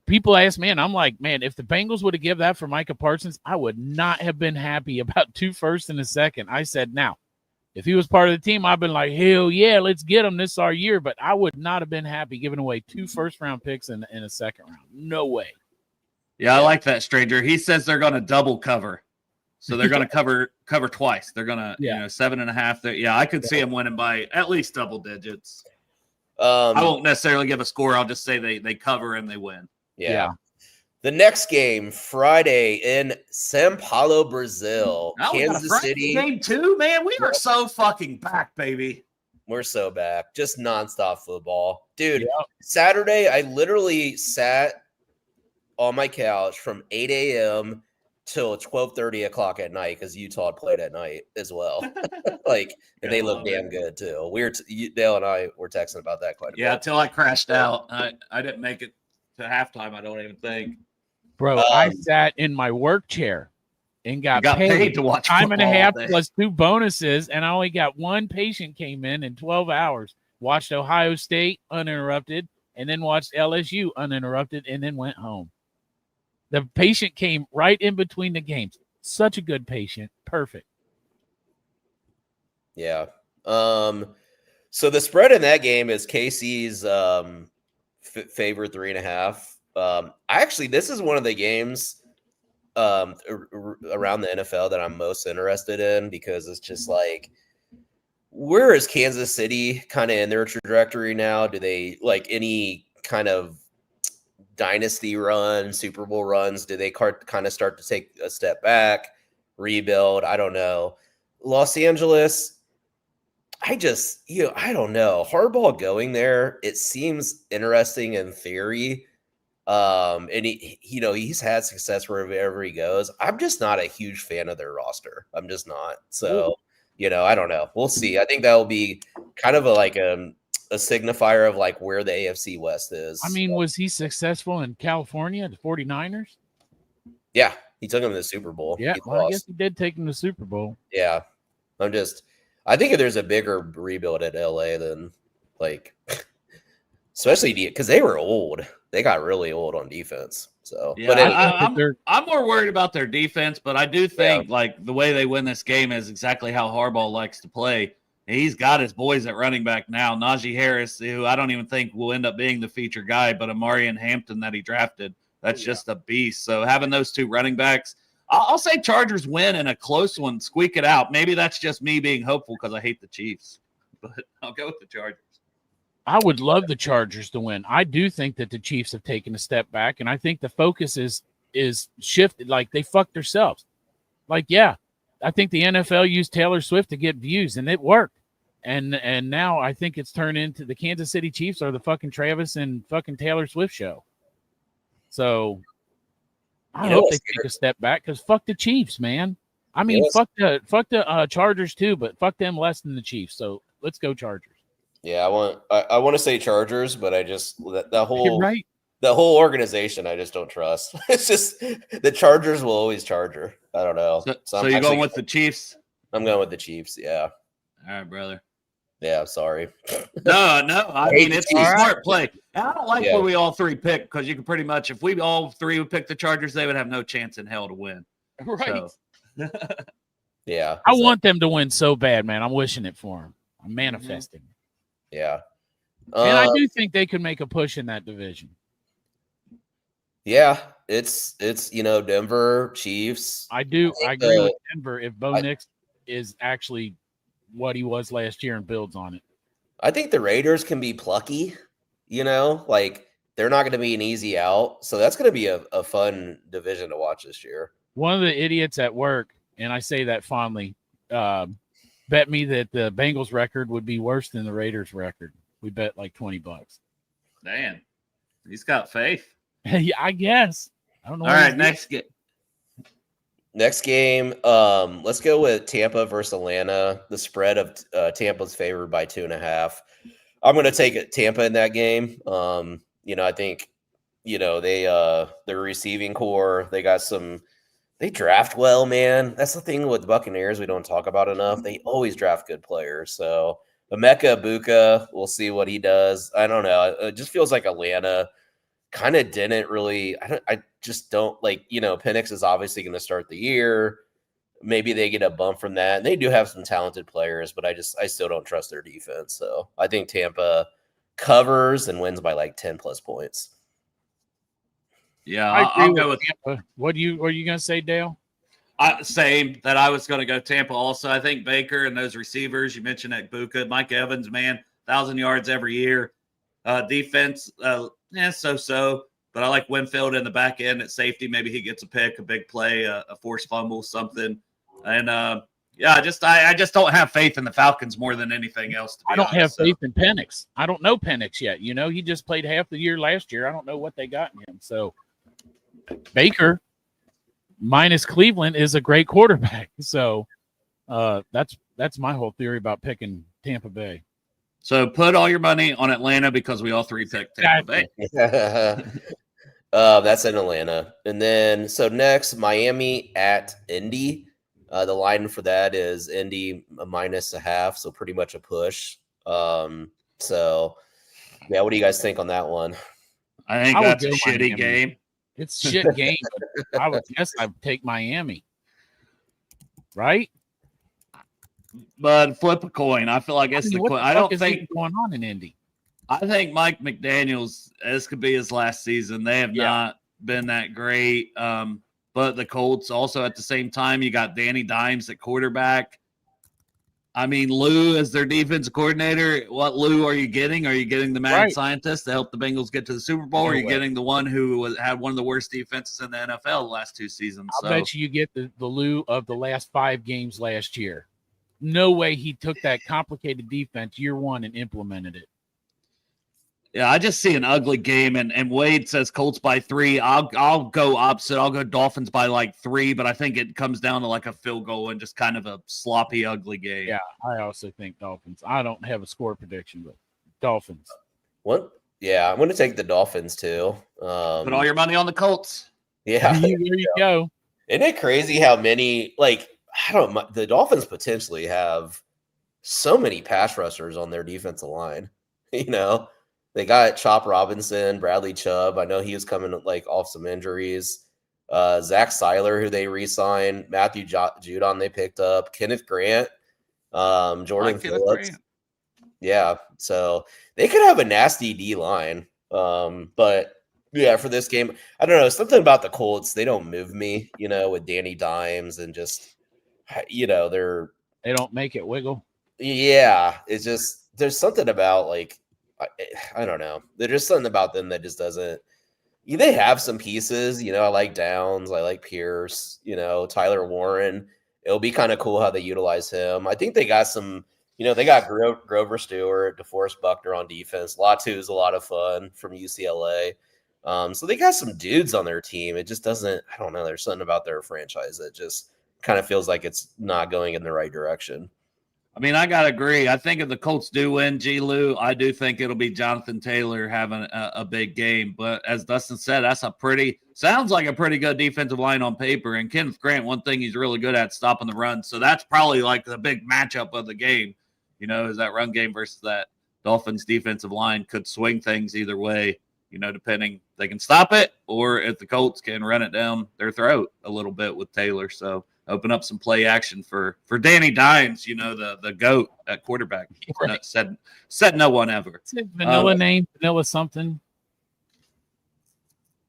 people ask me, and I'm like, man, if the Bengals would have given that for Micah Parsons, I would not have been happy about 2 firsts and a second. I said, now, if he was part of the team, I've been like, hell yeah, let's get him. This is our year. But I would not have been happy giving away 2 first-round picks in a second round. No way.
Yeah, I like that, Stranger. He says they're going to double cover. So they're going to cover twice. They're going to, 7.5. Yeah, I could see him winning by at least double digits. I won't necessarily give a score. I'll just say they cover and they win.
Yeah. The next game, Friday in São Paulo, Brazil. Kansas City.
Game 2, man. We are so fucking back, baby.
We're so back. Just nonstop football. Dude, Saturday, I literally sat on my couch from 8 a.m. till 12:30 o'clock at night because Utah played at night as well. And they look damn good too. Dale and I were texting about that quite a bit.
Yeah, until I crashed out. I didn't make it to halftime, I don't even think.
Bro, I sat in my work chair and got paid
to watch
time and a half plus 2 bonuses, and I only got 1 patient came in 12 hours. Watched Ohio State uninterrupted, and then watched LSU uninterrupted, and then went home. The patient came right in between the games. Such a good patient. Perfect.
Yeah. So the spread in that game is KC's favorite 3.5. Actually, this is one of the games around the NFL that I'm most interested in because it's just where is Kansas City kind of in their trajectory now? Do they any kind of dynasty run, Super Bowl runs? Do they kind of start to take a step back, rebuild? I don't know. Los Angeles, I don't know. Harbaugh going there, it seems interesting in theory. And he's had success wherever he goes. I'm just not a huge fan of their roster. I'm just not. So, I don't know. We'll see. I think that will be kind of a signifier of where the AFC West is.
I mean, was he successful in California, the 49ers?
Yeah, he took him to the Super Bowl.
Yeah, I guess he did take him to the Super Bowl.
Yeah. I think there's a bigger rebuild at LA than especially because they were old. They got really old on defense. So,
yeah, but I'm more worried about their defense, but I do think the way they win this game is exactly how Harbaugh likes to play. He's got his boys at running back now. Najee Harris, who I don't even think will end up being the feature guy, but Amari and Hampton that he drafted, that's just a beast. So having those 2 running backs, I'll say Chargers win in a close one, squeak it out. Maybe that's just me being hopeful because I hate the Chiefs, but I'll go with the Chargers.
I would love the Chargers to win. I do think that the Chiefs have taken a step back, and I think the focus is shifted. Like, they fucked themselves. Like, yeah, I think the NFL used Taylor Swift to get views, and it worked. And now I think it's turned into the Kansas City Chiefs are the fucking Travis and fucking Taylor Swift show. So I hope they take a step back, because fuck the Chiefs, man. I mean, fuck the Chargers too, but fuck them less than the Chiefs. So let's go Chargers.
Yeah, I want to say Chargers, but I just that whole
right.
The whole organization I just don't trust. It's just the Chargers will always Charger. I don't know.
So you're going with the Chiefs?
I'm going with the Chiefs. Yeah.
All right, brother.
Yeah, sorry.
No. I mean, it's a smart play. And I don't like what we all three pick, because you can pretty much, if we all three would pick the Chargers, they would have no chance in hell to win.
Right.
So.
Yeah.
I want them to win so bad, man. I'm wishing it for them. I'm manifesting.
Yeah.
And I do think they could make a push in that division.
Yeah, it's Denver, Chiefs.
I agree with Denver if Bo Nix is actually what he was last year and builds on it.
I think the Raiders can be plucky, like they're not going to be an easy out. So that's going to be a fun division to watch this year.
One of the idiots at work, and I say that fondly, bet me that the Bengals record would be worse than the Raiders record. We bet like $20.
Damn, he's got faith.
Yeah, I guess. I don't know.
All right, next
game. Let's go with Tampa versus Atlanta. The spread of Tampa's favored by 2.5. I'm going to take Tampa in that game. I think their receiving core, they draft well, man. That's the thing with the Buccaneers we don't talk about enough. They always draft good players. So Emeka Egbuka, we'll see what he does. I don't know. It just feels like Atlanta kind of didn't really. I just don't like. Penix is obviously going to start the year. Maybe they get a bump from that. And they do have some talented players, but I still don't trust their defense. So I think Tampa covers and wins by like 10 plus points.
Yeah, I'll go with
Tampa. What are you going to say, Dale?
Same that I was going to go Tampa also. I think Baker and those receivers, you mentioned Egbuka, Mike Evans, man, 1,000 yards every year. Defense, so. But I like Winfield in the back end at safety. Maybe he gets a pick, a big play, a forced fumble, something. And I just don't have faith in the Falcons more than anything else.
I don't have faith in Penix. I don't know Penix yet. He just played half the year last year. I don't know what they got in him. So Baker minus Cleveland is a great quarterback. So that's my whole theory about picking Tampa Bay.
So put all your money on Atlanta because we all three picked Tampa Bay.
That's in Atlanta. And then, so next, Miami at Indy. The line for that is Indy -0.5, so pretty much a push. So, yeah, what do you guys think on that one?
I think that's a shitty game.
It's a shit game, but I would guess I'd take Miami. Right?
But flip a coin. I feel like it's the coin. I don't think
going on in Indy.
I think Mike McDaniels, this could be his last season. They have not been that great. But the Colts also at the same time, you got Danny Dimes at quarterback. I mean, Lou as their defense coordinator. What Lou are you getting? Are you getting the mad scientist to help the Bengals get to the Super Bowl? Or are you getting the one who had one of the worst defenses in the NFL the last 2 seasons?
I'll bet you get the Lou of the last 5 games last year. No way he took that complicated defense year one and implemented it.
Yeah, I just see an ugly game, and Wade says Colts by 3. I'll go opposite. I'll go Dolphins by like 3, but I think it comes down to like a field goal and just kind of a sloppy, ugly game.
Yeah, I also think Dolphins. I don't have a score prediction, but Dolphins.
What? Yeah, I'm going to take the Dolphins too.
Put all your money on the Colts.
Yeah,
there you go.
Isn't it crazy how many the Dolphins potentially have so many pass rushers on their defensive line? They got Chop Robinson, Bradley Chubb. I know he was coming off some injuries. Zach Seiler, who they re-signed. Matthew Judon they picked up. Kenneth Grant. Jordan Phillips. Yeah, so they could have a nasty D-line. But, yeah, for this game, I don't know. Something about the Colts, they don't move me, with Danny Dimes and just, they
don't make it wiggle.
Yeah, it's just there's something about I don't know. There's just something about them that just doesn't. They have some pieces, I like Downs, I like Pierce, Tyler Warren. It'll be kind of cool how they utilize him. I think they got some, they got Grover Stewart, DeForest Buckner on defense. Latu is a lot of fun from UCLA. So they got some dudes on their team. It just doesn't, I don't know. There's something about their franchise that just kind of feels like it's not going in the right direction.
I mean, I got to agree. I think if the Colts do win, G-Lou, I do think it'll be Jonathan Taylor having a big game. But as Dustin said, sounds like a pretty good defensive line on paper. And Kenneth Grant, one thing he's really good at, stopping the run. So that's probably like the big matchup of the game, is that run game versus that Dolphins defensive line could swing things either way, depending. They can stop it, or if the Colts can run it down their throat a little bit with Taylor. So open up some play action for Danny Dimes, the GOAT at quarterback.
Right.
Said no one ever.
Vanilla name, Vanilla something.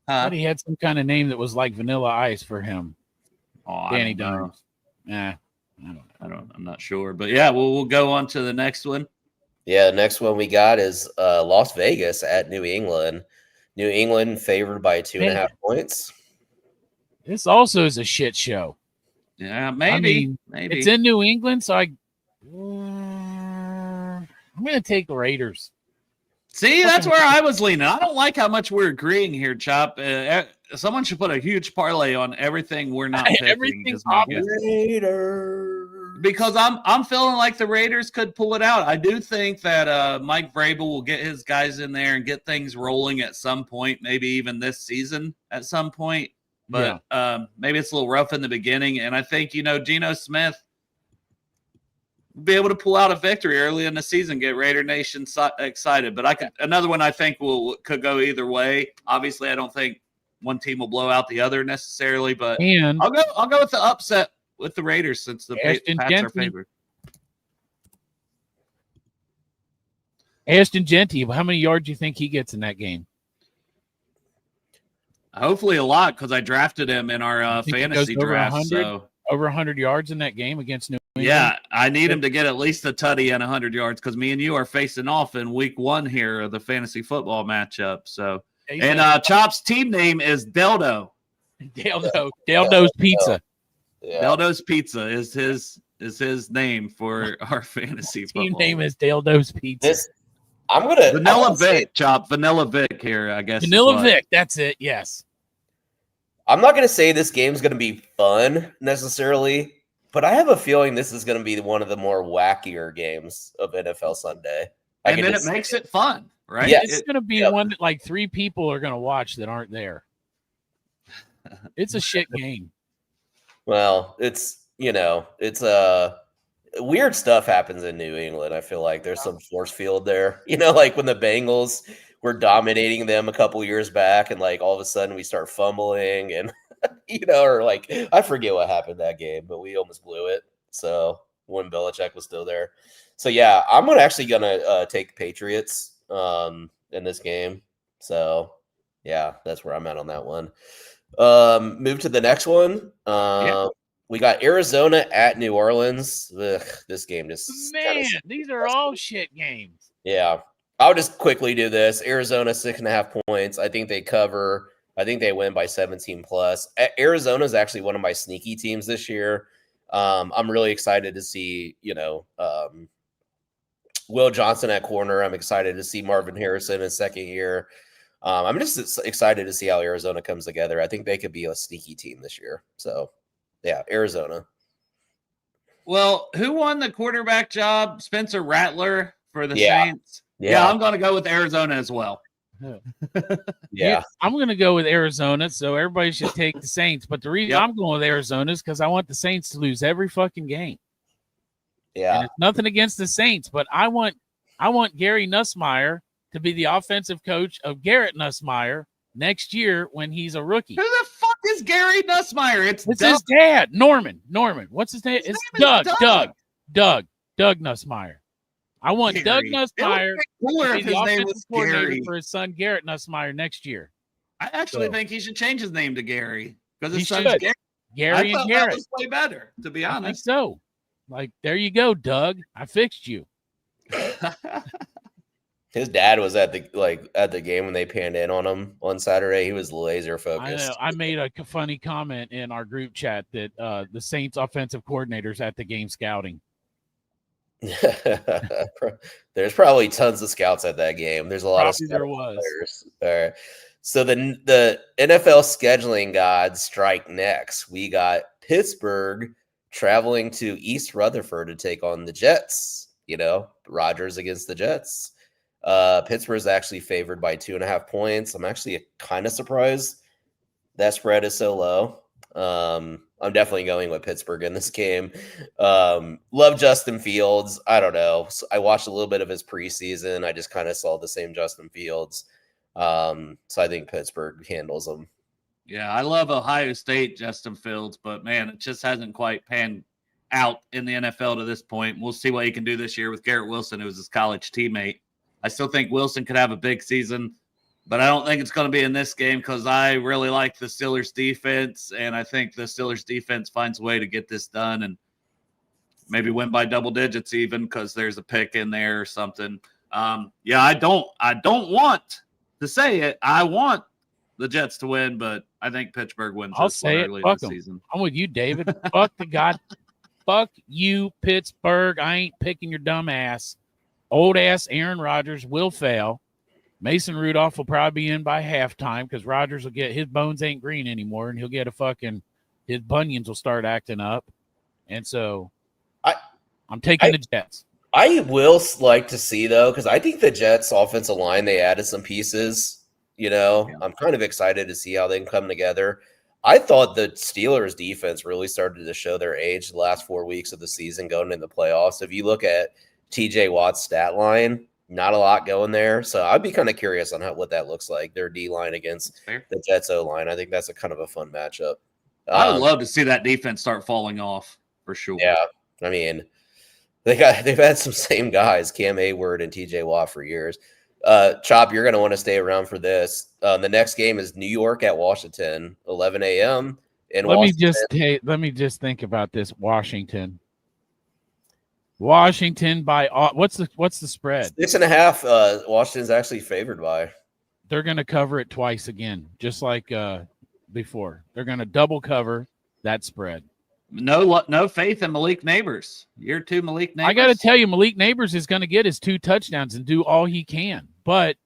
But he had some kind of name that was like Vanilla Ice for him.
Oh,
Danny Dimes.
I'm not sure. But yeah, we'll go on to the next one.
Yeah, the next one we got is Las Vegas at New England. New England favored by 2.5 points.
This also is a shit show.
Yeah, maybe.
It's in New England, so I'm going to take the Raiders.
See, that's where I was leaning. I don't like how much we're agreeing here, Chop. Someone should put a huge parlay on everything we're not picking.
Everything's
Raiders.
Because I'm feeling like the Raiders could pull it out. I do think that Mike Vrabel will get his guys in there and get things rolling at some point, maybe even this season at some point. But maybe it's a little rough in the beginning. And I think, Geno Smith will be able to pull out a victory early in the season, get Raider Nation excited. But another one I think could go either way. Obviously, I don't think one team will blow out the other necessarily, but I'll go with the upset with the Raiders since the Pats are favored.
Ashton Genty, how many yards do you think he gets in that game?
Hopefully a lot, because I drafted him in our fantasy draft.
Over 100 yards in that game against New England?
Yeah, I need him to get at least a tutty and 100 yards, because me and you are facing off in week 1 here of the fantasy football matchup. So, and Chop's team name is Deldo.
Deldo's Pizza.
Yeah.
Deldo's Pizza is his name for our fantasy football.
Team name is Deldo's Pizza.
Vanilla Vic, Chop. Vanilla Vic here, I guess.
Vanilla Vic, that's it, yes.
I'm not going to say this game's going to be fun necessarily, but I have a feeling this is going to be one of the more wackier games of NFL Sunday.
And then it makes it fun, right?
Yes.
It's going to be one that like 3 people are going to watch that aren't there. It's a shit game.
Well, it's weird stuff happens in New England. I feel like there's some force field there. Like when the Bengals were dominating them a couple years back, and like all of a sudden we start fumbling, and or like I forget what happened that game, but we almost blew it. So when Belichick was still there, so yeah, I'm actually gonna take Patriots in this game. So yeah, that's where I'm at on that one. Move to the next one. We got Arizona at New Orleans. Ugh, this game just
these are all shit games.
Yeah, I'll just quickly do this. Arizona 6.5 points. I think they cover. I think they win by 17 plus. Arizona is actually one of my sneaky teams this year. I'm really excited to see Will Johnson at corner. I'm excited to see Marvin Harrison in his second year. I'm just excited to see how Arizona comes together. I think they could be a sneaky team this year. So, yeah, Arizona.
Well, who won the quarterback job? Spencer Rattler for the Saints. Yeah, I'm going to go with Arizona as well.
Yeah,
I'm going to go with Arizona, so everybody should take the Saints. But the reason I'm going with Arizona is because I want the Saints to lose every fucking game.
Yeah,
and it's nothing against the Saints, but I want Gary Nussmeier to be the offensive coach of Garrett Nussmeier next year when he's a rookie.
Who the fuck is Gary Nussmeier? It's
his dad, Norman. What's his name? It's Doug Nussmeier. I want
Gary.
Doug Nussmeier
to
be the offensive coordinator for his son Garrett Nussmeier next year.
I actually think he should change his name to Gary because his son's
Gary and Garrett.
That was way better, to be honest.
I think so. Like, there you go, Doug. I fixed you.
His dad was at the game when they panned in on him on Saturday. He was laser focused.
I know. I made a funny comment in our group chat that the Saints offensive coordinator's at the game scouting.
There's probably tons of scouts at that game. There's a lot of
there was
players. All right. So the NFL scheduling gods strike next. We got Pittsburgh traveling to East Rutherford to take on the Jets. Rodgers against the Jets. Pittsburgh is actually favored by 2.5 points. I'm actually kind of surprised that spread is so low. I'm definitely going with Pittsburgh in this game. Love Justin Fields. I don't know. I watched a little bit of his preseason. I just kind of saw the same Justin Fields. So I think Pittsburgh handles them.
Yeah, I love Ohio State Justin Fields, but man, it just hasn't quite panned out in the NFL to this point. We'll see what he can do this year with Garrett Wilson, who was his college teammate. I still think Wilson could have a big season, but I don't think it's going to be in this game because I really like the Steelers defense, and I think the Steelers defense finds a way to get this done and maybe win by double digits even because there's a pick in there or something. I don't want to say it. I want the Jets to win, but I think Pittsburgh wins.
I'll say it. Fuck them. Season. I'm with you, David. Fuck the God. Fuck you, Pittsburgh. I ain't picking your dumb ass. Old ass Aaron Rodgers will fail. Mason Rudolph will probably be in by halftime because Rodgers will get his bones ain't green anymore, and he'll get his bunions will start acting up. And so I'm taking the Jets.
I will like to see though, because I think the Jets offensive line, they added some pieces. I'm kind of excited to see how they can come together. I thought the Steelers defense really started to show their age the last 4 weeks of the season going into the playoffs. If you look at TJ Watt's stat line, not a lot going there. So I'd be kind of curious on what that looks like, their D-line against the Jets O-line. I think that's a kind of a fun matchup.
I would love to see that defense start falling off for sure.
Yeah. I mean, they've had some same guys, Cam Hayward and TJ Watt for years. Chop, you're going to want to stay around for this. The next game is New York at Washington, 11 a.m.
Let me just think about this. Washington by what's the spread?
6.5. Washington's actually favored by.
They're going to cover it twice again, just like before. They're going to double cover that spread.
No faith in Malik Neighbors. Year 2 Malik Neighbors.
I got to tell you, Malik Neighbors is going to get his 2 touchdowns and do all he can, but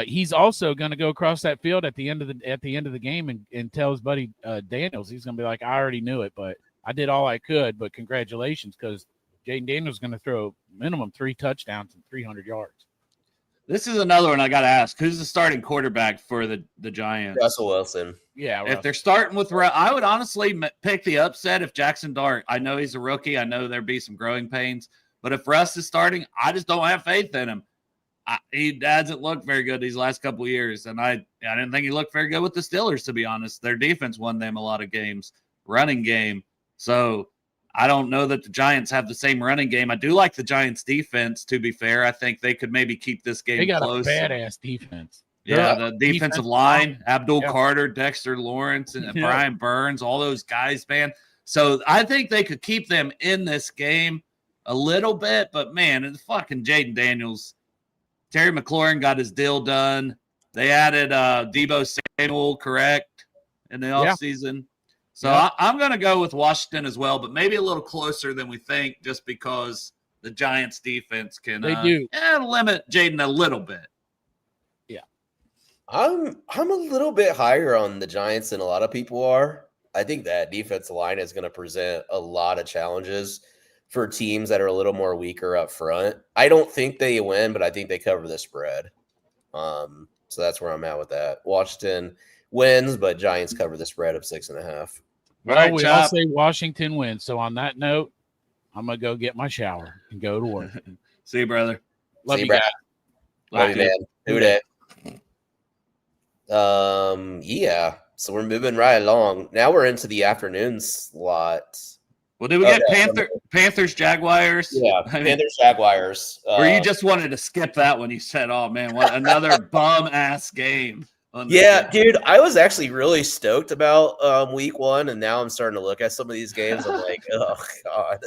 he's also going to go across that field at the end of the game and tell his buddy Daniels. He's going to be like, I already knew it, but I did all I could. But congratulations, because Jaden Daniels is going to throw minimum 3 touchdowns and 300 yards.
This is another one I got to ask. Who's the starting quarterback for the Giants?
Russell Wilson.
Yeah.
If they're starting with I would honestly pick the upset if Jackson Dart. I know he's a rookie. I know there'd be some growing pains. But if Russ is starting, I just don't have faith in him. He hasn't looked very good these last couple of years. And I didn't think he looked very good with the Steelers, to be honest. Their defense won them a lot of games. Running game. So I don't know that the Giants have the same running game. I do like the Giants defense, to be fair. I think they could maybe keep this game close.
They got a badass defense.
Yeah, the defensive line, Abdul Carter, Dexter Lawrence, and Brian Burns, all those guys, man. So I think they could keep them in this game a little bit. But, man, it's fucking Jaden Daniels. Terry McLaurin got his deal done. They added Deebo Samuel, correct, in the offseason. So I'm going to go with Washington as well, but maybe a little closer than we think just because the Giants defense can limit Jaden a little bit.
Yeah. I'm a little bit higher on the Giants than a lot of people are. I think that defensive line is going to present a lot of challenges for teams that are a little more weaker up front. I don't think they win, but I think they cover the spread. So that's where I'm at with that. Washington wins, but Giants cover the spread of 6.5.
Well, we all say Washington wins. So on that note, I'm going to go get my shower and go to work.
See you, brother.
Love you, guys.
Love you, man. Do that. Yeah. So we're moving right along. Now we're into the afternoon slot.
Well, did we get Panthers, Jaguars?
Yeah, Panthers, Jaguars.
Or you just wanted to skip that one? You said, oh, man, what another bum-ass game.
Yeah, dude, I was actually really stoked about week 1, and now I'm starting to look at some of these games. I'm like, oh god.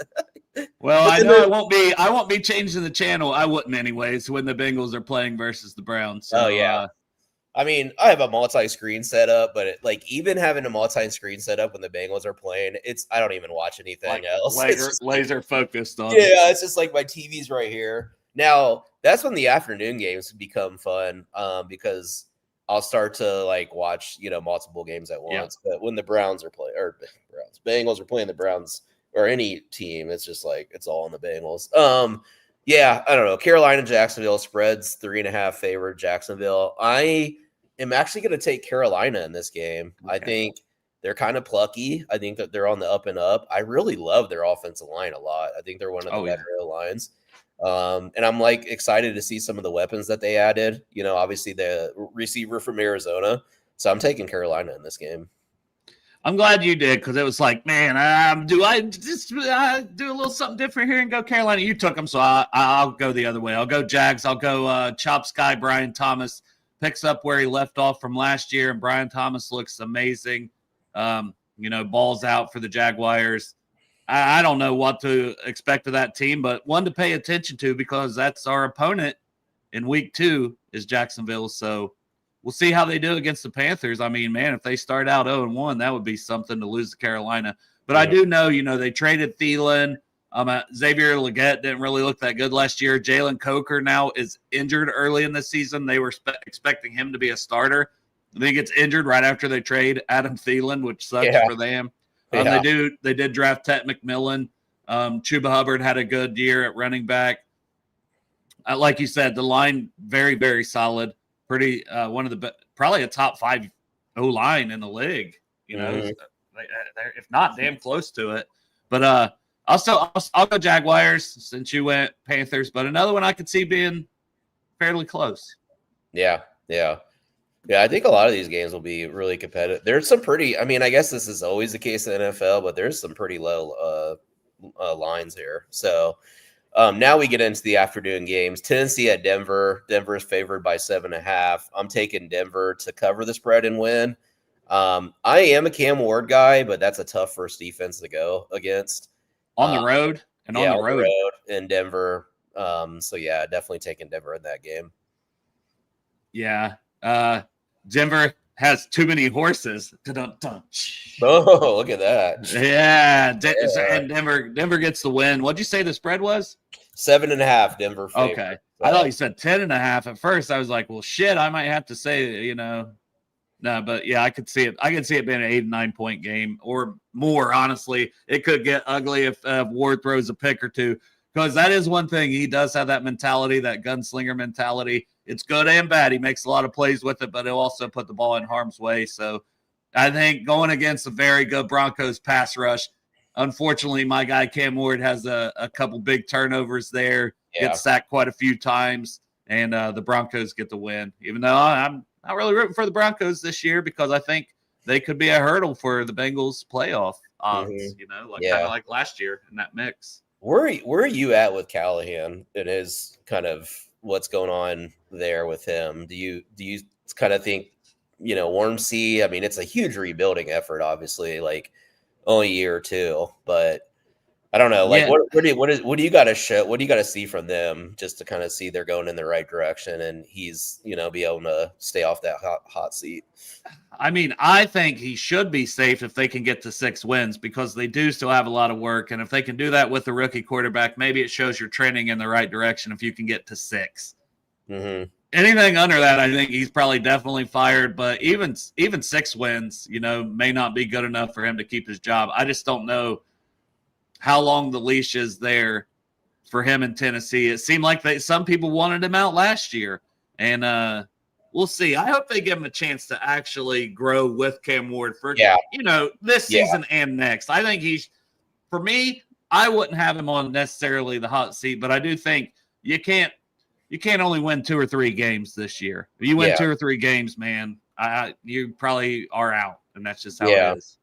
Well, I know I won't be changing the channel. I wouldn't anyways when the Bengals are playing versus the Browns. So,
yeah. I mean, I have a multi-screen setup, but even having a multi-screen setup when the Bengals are playing, I don't even watch anything else.
Laser focused on.
Yeah, it's just like my TV's right here. Now, that's when the afternoon games become fun because I'll start to like watch, multiple games at once. Yeah. But when the Bengals are playing the Browns or any team, it's just like it's all on the Bengals. Yeah, I don't know. Carolina, Jacksonville spreads 3.5 favored Jacksonville. I am actually going to take Carolina in this game. Okay. I think they're kind of plucky. I think that they're on the up and up. I really love their offensive line a lot. I think they're one of the better lines. And I'm like excited to see some of the weapons that they added. Obviously the receiver from Arizona. So I'm taking Carolina in this game.
I'm glad you did because it was like, man, do I just do a little something different here and go Carolina? You took them, so I'll go the other way. I'll go Jags. I'll go Chop Sky. Brian Thomas picks up where he left off from last year, and Brian Thomas looks amazing. Balls out for the Jaguars. I don't know what to expect of that team, but one to pay attention to because that's our opponent in week 2 is Jacksonville. So we'll see how they do against the Panthers. I mean, man, if they start out 0-1, that would be something to lose to Carolina. But I do know, they traded Thielen. Xavier Legette didn't really look that good last year. Jalen Coker now is injured early in the season. They were expecting him to be a starter. Then he gets injured right after they trade Adam Thielen, which sucks for them. They did draft Tet McMillan. Chuba Hubbard had a good year at running back. Like you said, the line very, very solid. Pretty one of the probably a top 5 O-line in the league. If not damn close to it. But I'll go Jaguars since you went Panthers. But another one I could see being fairly close.
Yeah. I think a lot of these games will be really competitive. There's some pretty. I mean, I guess this is always the case in the NFL, but there's some pretty low lines here. So. Now we get into the afternoon games. Tennessee at Denver. Denver is favored by 7.5. I'm taking Denver to cover the spread and win. I am a Cam Ward guy, but that's a tough first defense to go against.
On the road and on the road
in Denver. Definitely taking Denver in that game.
Yeah. Denver has too many horses.
Oh, look at that.
Yeah. And Denver gets the win. What'd you say the spread was?
7.5 Denver favorite.
Okay. I thought you said 10.5 at first. I was like, well, shit, I might have to say, no, but yeah, I could see it. I could see it being an 8 and 9 point game or more. Honestly, it could get ugly if Ward throws a pick or two, because that is one thing. He does have that mentality, that gunslinger mentality. It's good and bad. He makes a lot of plays with it, but he'll also put the ball in harm's way. So I think going against a very good Broncos pass rush, unfortunately, my guy Cam Ward has a couple big turnovers there, gets sacked quite a few times, and the Broncos get the win. Even though I'm not really rooting for the Broncos this year because I think they could be a hurdle for the Bengals playoff odds, kind of like last year in that mix.
Where are you at with Callahan and his kind of what's going on there with him? Do you kind of think, Warm C? I mean, it's a huge rebuilding effort, obviously, like only a year or two, but I don't know. Like, what do you got to show? What do you got to see from them just to kind of see they're going in the right direction and he's, be able to stay off that hot seat?
I mean, I think he should be safe if they can get to 6 wins because they do still have a lot of work. And if they can do that with the rookie quarterback, maybe it shows you're trending in the right direction if you can get to 6.
Mm-hmm.
Anything under that, I think he's probably definitely fired. But even 6 wins, may not be good enough for him to keep his job. I just don't know how long the leash is there for him in Tennessee. It seemed like some people wanted him out last year. And we'll see. I hope they give him a chance to actually grow with Cam Ward for, this season and next. I think for me, I wouldn't have him on necessarily the hot seat, but I do think you can't only win 2 or 3 games this year. If you win 2 or 3 games, man, you probably are out, and that's just how it is.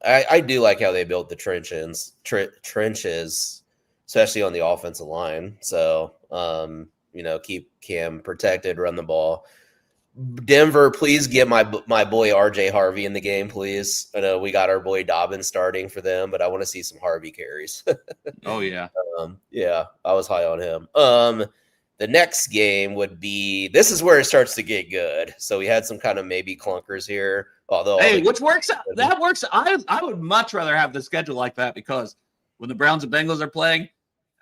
I do like how they built the trenches, especially on the offensive line. So, keep Cam protected, run the ball. Denver, please get my boy RJ Harvey in the game, please. I know we got our boy Dobbins starting for them, but I want to see some Harvey carries.
Oh yeah.
Yeah, I was high on him. The next game would be, this is where it starts to get good. So we had some kind of maybe clunkers here. Although
which works out. That works. I would much rather have the schedule like that, because when the Browns and Bengals are playing,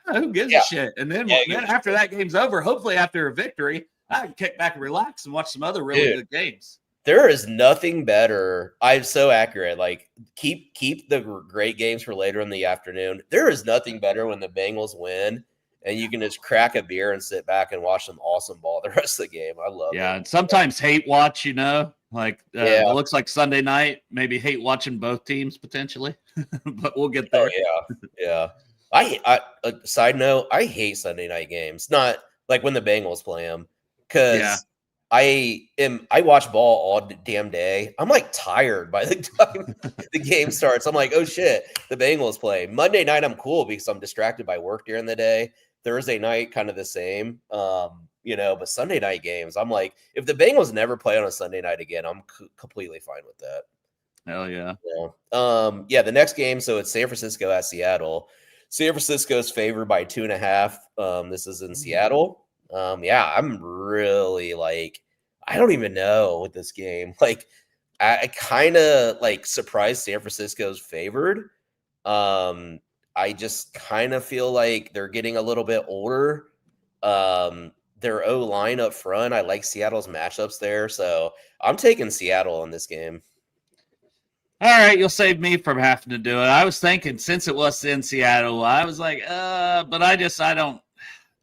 who gives a shit? And then after that game's over, hopefully after a victory, I can kick back and relax and watch some other really good games.
There is nothing better. I'm so accurate. Like keep the great games for later in the afternoon. There is nothing better when the Bengals win and you can just crack a beer and sit back and watch some awesome ball the rest of the game. I love it.
Yeah, and sometimes hate watch, like it looks like Sunday night, maybe hate watching both teams potentially, but we'll get there.
Oh, yeah. I side note, I hate Sunday night games. Not like when the Bengals play them, because I watch ball all damn day. I'm like tired by the time the game starts. I'm like, oh shit, the Bengals play. Monday night I'm cool because I'm distracted by work during the day. Thursday night kind of the same. But Sunday night games, I'm like, if the Bengals never play on a Sunday night again, I'm completely fine with that.
Hell yeah.
The next game, so it's San Francisco at Seattle. San Francisco's favored by 2.5. This is in Seattle. I'm really I don't even know with this game. Like, I kind of surprised San Francisco's favored. I just kind of feel like they're getting a little bit older. Their O-line up front, I like Seattle's matchups there. So I'm taking Seattle in this game.
All right, you'll save me from having to do it. I was thinking, since it was in Seattle, I was like, but I don't.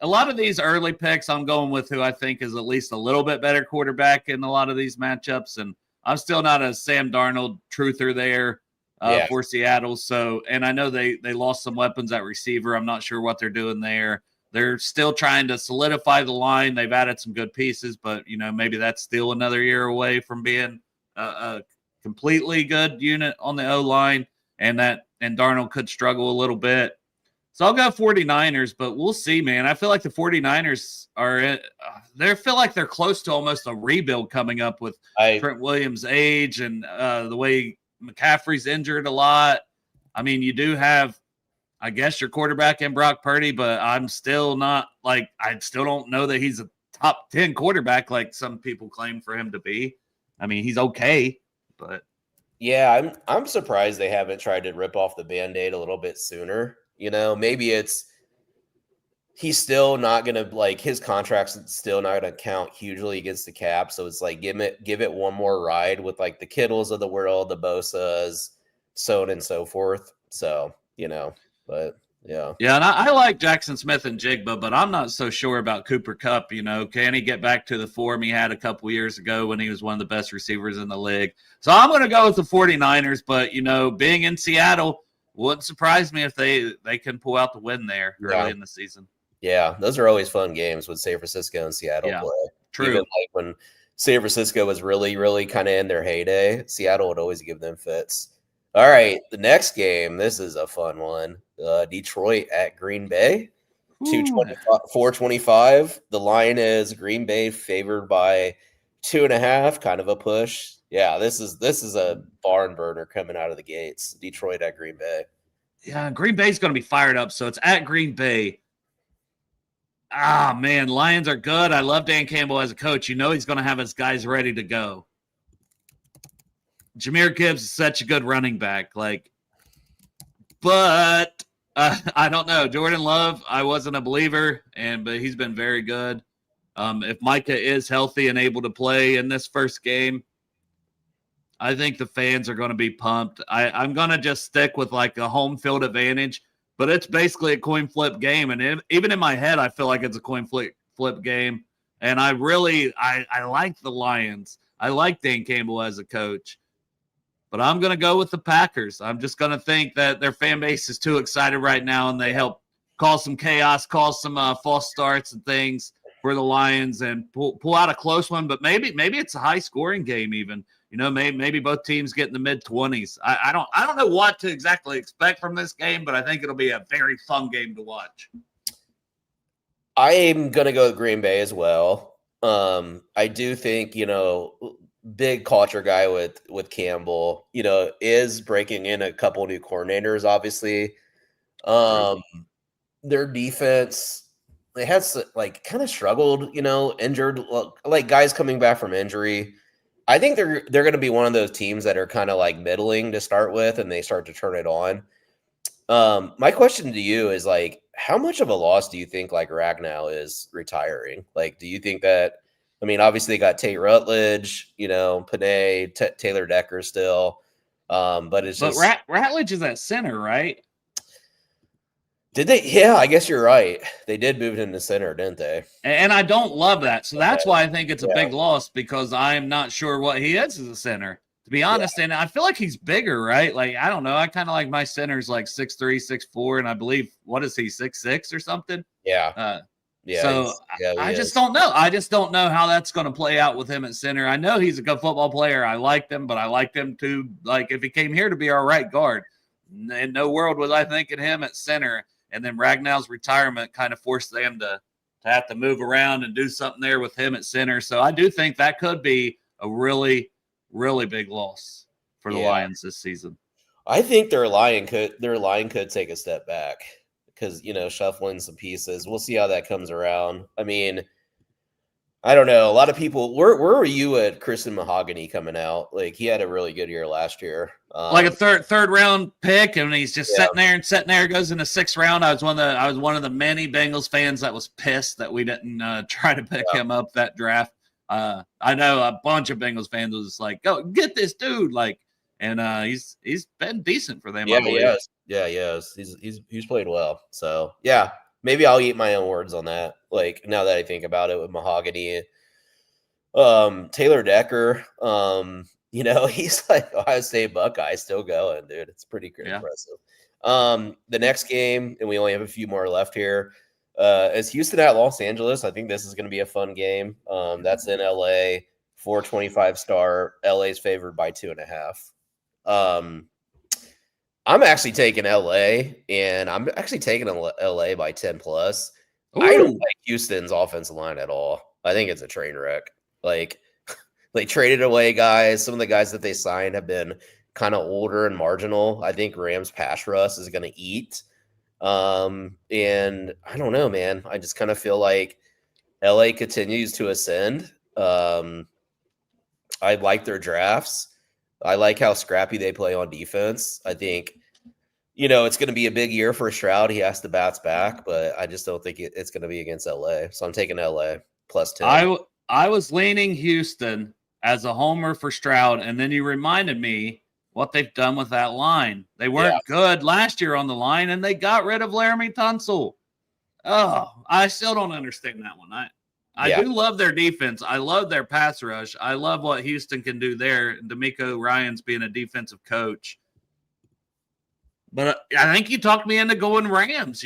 A lot of these early picks, I'm going with who I think is at least a little bit better quarterback in a lot of these matchups. And I'm still not a Sam Darnold truther there for Seattle. So, and I know they lost some weapons at receiver. I'm not sure what they're doing there. They're still trying to solidify the line. They've added some good pieces, but, maybe that's still another year away from being a completely good unit on the O-line, and Darnold could struggle a little bit. So I'll go 49ers, but we'll see, man. I feel like the 49ers they feel like they're close to almost a rebuild coming up with Trent Williams' age and the way McCaffrey's injured a lot. I mean, you do have, I guess, your quarterback in Brock Purdy, but I'm still not I still don't know that he's a top 10 quarterback like some people claim for him to be. I mean, he's okay, but
yeah, I'm surprised they haven't tried to rip off the Band-Aid a little bit sooner. Maybe he's still not going to his contract's still not going to count hugely against the cap. So it's give it one more ride with the Kittles of the world, the Bosas, so on and so forth. So, but yeah.
Yeah. And I like Jackson Smith and Jigba, but I'm not so sure about Cooper Kupp. Can he get back to the form he had a couple years ago when he was one of the best receivers in the league? So I'm going to go with the 49ers, but being in Seattle, wouldn't surprise me if they can pull out the win there early in the season.
Yeah, those are always fun games when San Francisco and Seattle play.
True.
Even when San Francisco was really, really kind of in their heyday, Seattle would always give them fits. All right, the next game, this is a fun one. Detroit at Green Bay, 425. The line is Green Bay favored by 2.5, kind of a push. Yeah, this is a barn burner coming out of the gates. Detroit at Green Bay.
Yeah, Green Bay's going to be fired up, so it's at Green Bay. Ah, man, Lions are good. I love Dan Campbell as a coach. He's going to have his guys ready to go. Jahmyr Gibbs is such a good running back. But I don't know. Jordan Love, I wasn't a believer, but he's been very good. If Micah is healthy and able to play in this first game, I think the fans are going to be pumped. I'm going to just stick with a home field advantage, but it's basically a coin flip game. And even in my head, I feel like it's a coin flip game. And I like the Lions. I like Dan Campbell as a coach, but I'm going to go with the Packers. I'm just going to think that their fan base is too excited right now, and they help cause some chaos, cause some false starts and things for the Lions and pull out a close one. But maybe it's a high scoring game even. Maybe both teams get in the mid-20s. I don't know what to exactly expect from this game, but I think it'll be a very fun game to watch.
I'm going to go with Green Bay as well. I do think, big culture guy with Campbell, is breaking in a couple new coordinators, obviously. Their defense, they had kind of struggled, injured, like guys coming back from injury. I think they're going to be one of those teams that are kind of like middling to start with, and they start to turn it on. My question to you is like, how much of a loss do you think like Ragnow is retiring? Like, do you think that? I mean, obviously they got Tate Rutledge, Panay, Taylor Decker still, but it's just
Rutledge is at center, right?
Did they? Yeah, I guess you're right. They did move him to center, didn't they?
And I don't love that. So that's why I think it's a big loss, because I'm not sure what he is as a center, to be honest. And I feel like he's bigger, right? Like, I don't know. I kind of like my centers like 6'3", 6'4", and I believe, what is he, 6'6" or something?
Yeah.
So I just don't know. I just don't know how that's going to play out with him at center. I know he's a good football player. I like him, but I liked him too. Like, if he came here to be our right guard, in no world was I thinking him at center. And then Ragnow's retirement kind of forced them to have to move around and do something there with him at center. So I do think that could be a really, really big loss for the Lions this season.
I think their line could take a step back because, shuffling some pieces. We'll see how that comes around. I mean, I don't know. A lot of people, where were you at Christian Mahogany coming out? Like, he had a really good year last year.
Like a third round pick, and he's just sitting there, goes in the 6th round. I was one of the many Bengals fans that was pissed that we didn't try to pick him up that draft. I know a bunch of Bengals fans was like, "Go get this dude!" Like, and he's been decent for them.
Yeah, he has. Yeah, he has. He's played well. So yeah, maybe I'll eat my own words on that. Like, now that I think about it with Mahogany, Taylor Decker, he's like Ohio State Buckeye still going, dude. It's pretty impressive. The next game, and we only have a few more left here, is Houston at Los Angeles. I think this is going to be a fun game. That's in LA, 4:25 start. LA's favored by 2.5. I'm actually taking LA, and I'm actually taking LA by 10+. Ooh. I don't like Houston's offensive line at all. I think it's a train wreck. Like, they traded away guys. Some of the guys that they signed have been kind of older and marginal. I think Rams pass rush is going to eat. And I don't know, man. I just kind of feel like LA continues to ascend. I like their drafts. I like how scrappy they play on defense. I think, it's going to be a big year for Stroud. He has to bounce back, but I just don't think it's going to be against LA. So I'm taking LA plus 10.
I was leaning Houston as a homer for Stroud, and then you reminded me what they've done with that line. They weren't good last year on the line, and they got rid of Laramie Tunsil. Oh, I still don't understand that one. I do love their defense. I love their pass rush. I love what Houston can do there. D'Amico Ryans being a defensive coach. But I think you talked me into going Rams,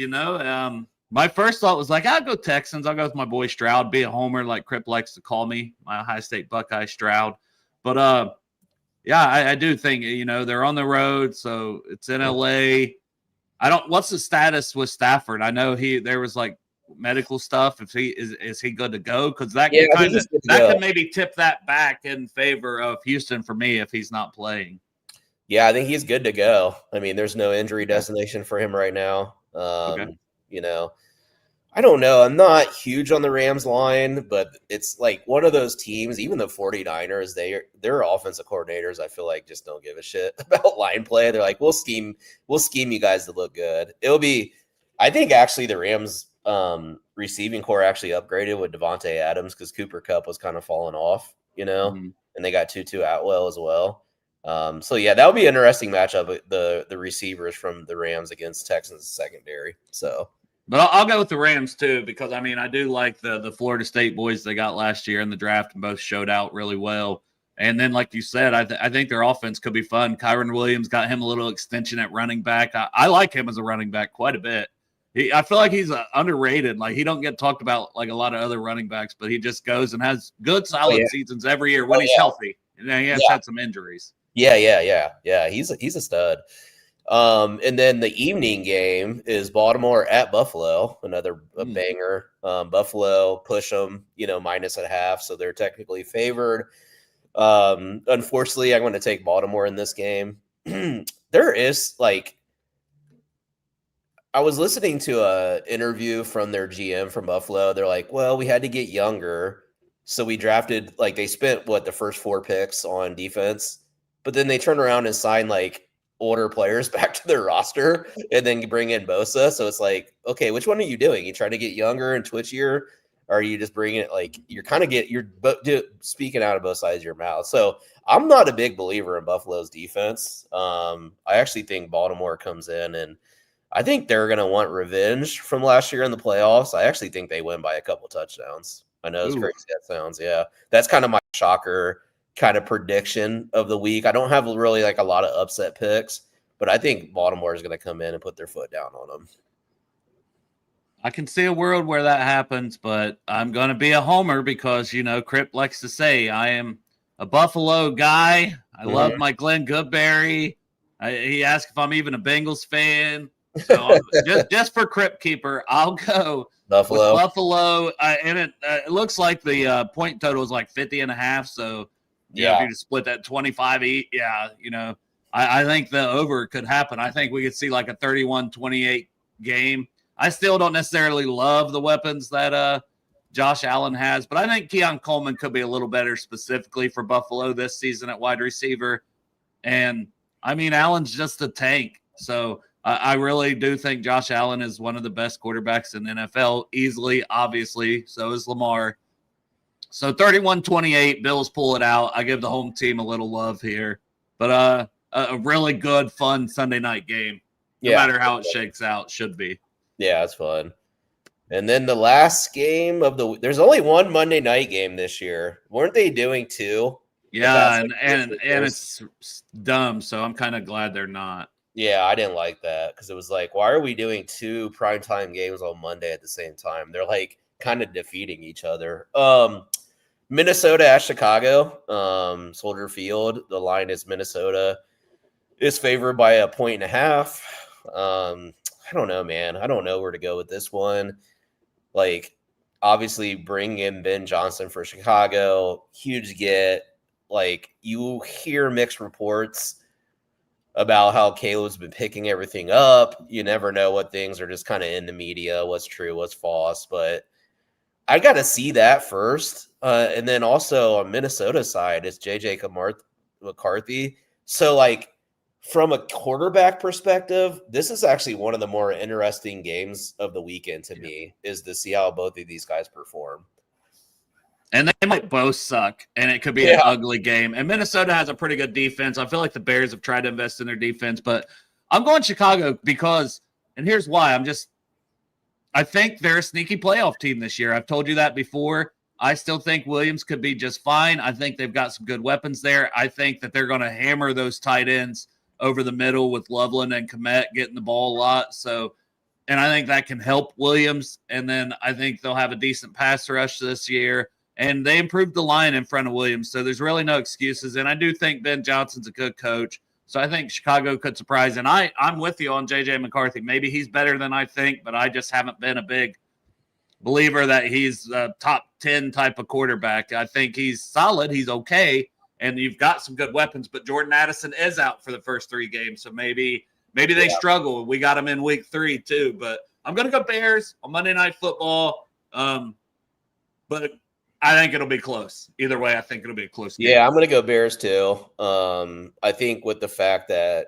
My first thought was like, I'll go Texans. I'll go with my boy Stroud, be a homer like Crip likes to call me, my Ohio State Buckeye Stroud. But, I do think, they're on the road, so it's in L.A. What's the status with Stafford? I know there was like medical stuff. If is he good to go? Because that could maybe tip that back in favor of Houston for me if he's not playing.
Yeah, I think he's good to go. I mean, there's no injury destination for him right now. I don't know. I'm not huge on the Rams line, but it's like one of those teams, even the 49ers, their offensive coordinators, I feel like, just don't give a shit about line play. They're like, we'll scheme you guys to look good. I think actually the Rams receiving core actually upgraded with Devontae Adams because Cooper Kupp was kind of falling off, and they got Tutu Atwell as well. So yeah, that would be an interesting matchup. The receivers from the Rams against Texans secondary. So,
but I'll go with the Rams too because I do like the Florida State boys they got last year in the draft and both showed out really well. And then, like you said, I think their offense could be fun. Kyron Williams got him a little extension at running back. I like him as a running back quite a bit. I feel like he's underrated. Like, he don't get talked about like a lot of other running backs, but he just goes and has good, solid seasons every year when he's healthy. And then he has had some injuries.
Yeah. He's a stud. And then the evening game is Baltimore at Buffalo, another banger. Buffalo push them, -0.5, so they're technically favored. Unfortunately, I'm going to take Baltimore in this game. There is I was listening to a interview from their GM from Buffalo. They're like, well, we had to get younger. So we drafted, they spent the first 4 picks on defense, but then they turned around and signed older players back to their roster and then bring in Bosa. So it's like, okay, which one are you doing? You trying to get younger and twitchier? Or are you just bringing it you're speaking out of both sides of your mouth? So I'm not a big believer in Buffalo's defense. I actually think Baltimore comes in and I think they're going to want revenge from last year in the playoffs. I actually think they win by a couple touchdowns. I know it's crazy that sounds. Yeah, that's kind of my shocker kind of prediction of the week. I don't have really a lot of upset picks, but I think Baltimore is going to come in and put their foot down on them.
I can see a world where that happens, but I'm going to be a homer because, Crip likes to say I am a Buffalo guy. I love my Glenn Goodberry. He asked if I'm even a Bengals fan. So just for Crip Keeper, I'll go Buffalo. And it looks like the point total is 50.5. So if you just split that 25 each, I think the over could happen. I think we could see a 31-28 game. I still don't necessarily love the weapons that Josh Allen has, but I think Keon Coleman could be a little better specifically for Buffalo this season at wide receiver. And Allen's just a tank. So I really do think Josh Allen is one of the best quarterbacks in the NFL, easily, obviously. So is Lamar. So 31-28, Bills pull it out. I give the home team a little love here. But a really good, fun Sunday night game. No matter how it shakes out, should be. Yeah,
it's fun. And then the last game of there's only one Monday night game this year. Weren't they doing 2?
Yeah, and it's dumb, so I'm kind of glad they're not.
Yeah, I didn't like that because it was why are we doing 2 primetime games on Monday at the same time? They're kind of defeating each other. Minnesota at Chicago, Soldier Field. The line is Minnesota is favored by 1.5. I don't know, man. I don't know where to go with this one. Obviously, bring in Ben Johnson for Chicago. Huge get. You hear mixed reports about how Caleb's been picking everything up. You never know what things are just kind of in the media, what's true, what's false. But I got to see that first. And then also on Minnesota side, it's J.J. McCarthy. So, from a quarterback perspective, this is actually one of the more interesting games of the weekend to me, is to see how both of these guys perform.
And they might both suck, and it could be an ugly game. And Minnesota has a pretty good defense. I feel like the Bears have tried to invest in their defense, but I'm going Chicago because, and here's why. I think they're a sneaky playoff team this year. I've told you that before. I still think Williams could be just fine. I think they've got some good weapons there. I think that they're going to hammer those tight ends over the middle with Loveland and Kmet getting the ball a lot. So, and I think that can help Williams. And then I think they'll have a decent pass rush this year. And they improved the line in front of Williams. So there's really no excuses. And I do think Ben Johnson's a good coach. So I think Chicago could surprise. And I'm with you on J.J. McCarthy. Maybe he's better than I think, but I just haven't been a big believer that he's a top 10 type of quarterback. I think he's solid. He's okay. And you've got some good weapons, but Jordan Addison is out for the first 3 games. So maybe they struggle. We got him in week 3 too, but I'm going to go Bears on Monday Night Football. But I think it'll be close. Either way, I think it'll be a close game.
Yeah, I'm going to go Bears too. I think with the fact that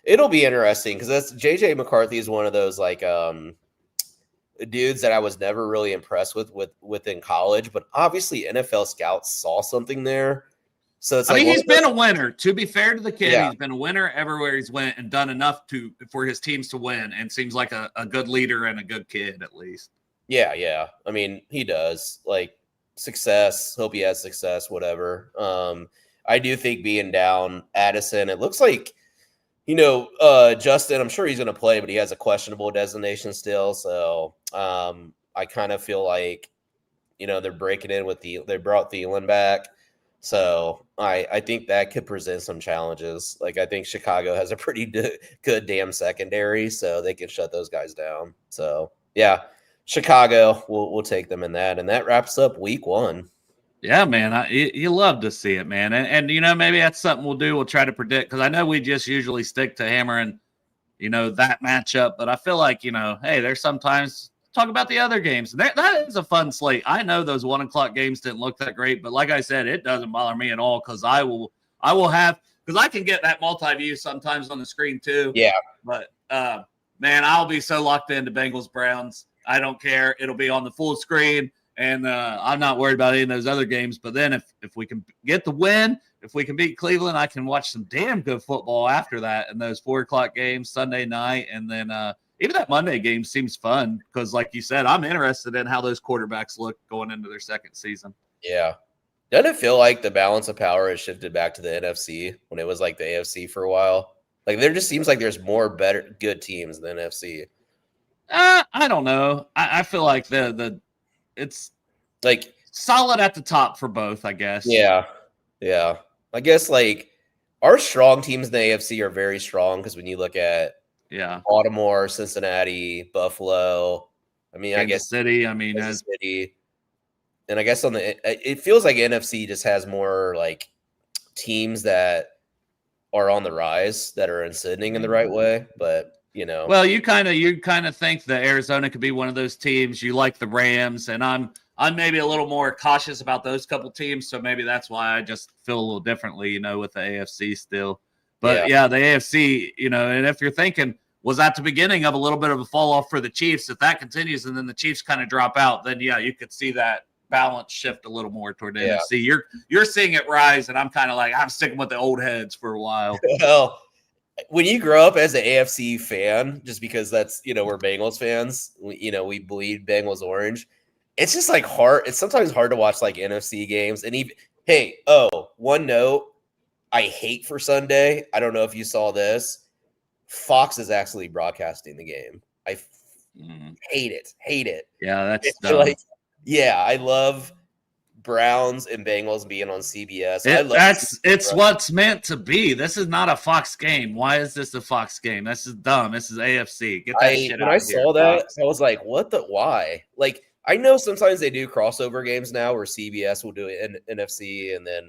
it'll be interesting because that's J.J. McCarthy is one of those dudes that I was never really impressed with in college, but obviously NFL scouts saw something there. So it's
he's been a winner. To be fair to the kid, he's been a winner everywhere he's went and done enough for his teams to win, and seems like a good leader and a good kid at least.
Yeah. He does. Success. Hope he has success, whatever. I do think being down Addison, it looks like, Justin, I'm sure he's going to play, but he has a questionable designation still. So I kind of feel like, they're breaking in they brought Thielen back. So I think that could present some challenges. Like, I think Chicago has a pretty good damn secondary, so they can shut those guys down. So yeah, Chicago, we'll take them in that, and that wraps up week 1.
Yeah, man, you love to see it, man, and maybe that's something we'll do. We'll try to predict, because I know we just usually stick to hammering, that matchup, but I feel like hey, there's sometimes talk about the other games. That is a fun slate. I know those 1:00 games didn't look that great, but like I said, it doesn't bother me at all, because I will have, because I can get that multi-view sometimes on the screen too.
Yeah,
but man, I'll be so locked into Bengals-Browns. I don't care. It'll be on the full screen. And I'm not worried about any of those other games. But then if we can get the win, if we can beat Cleveland, I can watch some damn good football after that in those 4:00 games Sunday night. And then even that Monday game seems fun because, like you said, I'm interested in how those quarterbacks look going into their second season.
Yeah. Doesn't it feel like the balance of power has shifted back to the NFC when it was like the AFC for a while? Like, there just seems like there's more good teams than NFC.
I don't know. I feel like it's
like
solid at the top for both, I guess.
Yeah. I guess like our strong teams in the AFC are very strong because when you look at Baltimore, Cincinnati, Buffalo,
Kansas City,
Kansas City, and I guess it feels like NFC just has more like teams that are on the rise that are ascending in the right way, but.
Well, you kind of think that Arizona could be one of those teams. You like the Rams, and I'm maybe a little more cautious about those couple teams, so maybe that's why I just feel a little differently, with the AFC still. But yeah, the AFC, and if you're thinking, was that the beginning of a little bit of a fall off for the Chiefs? If that continues and then the Chiefs kind of drop out, then yeah, you could see that balance shift a little more toward the NFC. You're seeing it rise, and I'm kind of like, I'm sticking with the old heads for a while.
Well, when you grow up as an AFC fan, just because that's, we're Bengals fans, we bleed Bengals orange. It's just like hard. It's sometimes hard to watch like NFC games. And even, hey, one note, I hate for Sunday. I don't know if you saw this. Fox is actually broadcasting the game. I hate it.
Yeah, that's
it's dumb. I love Browns and Bengals being on CBS.
It's what's meant to be. This is not a Fox game. Why is this a Fox game? This is dumb. This is AFC. Get that shit out of here.
When I saw that, I was like, why? Like, I know sometimes they do crossover games now where CBS will do an NFC and then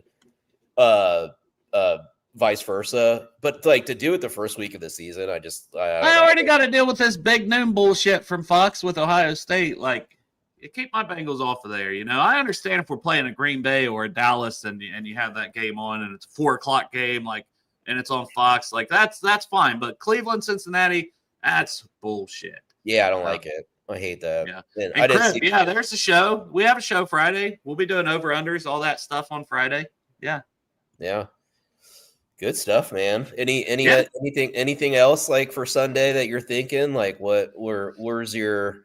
vice versa. But like to do it the first week of the season, I
already got to deal with this big noon bullshit from Fox with Ohio State. Like, you keep my Bengals off of there. I understand if we're playing a Green Bay or a Dallas and you have that game on and it's a 4:00 game, and it's on Fox, that's fine. But Cleveland, Cincinnati, that's bullshit.
Yeah, I don't like it. I hate that.
Yeah, and there's a show. We have a show Friday. We'll be doing over-unders, all that stuff on Friday. Yeah.
Good stuff, man. Anything else like for Sunday that you're thinking? Like where's your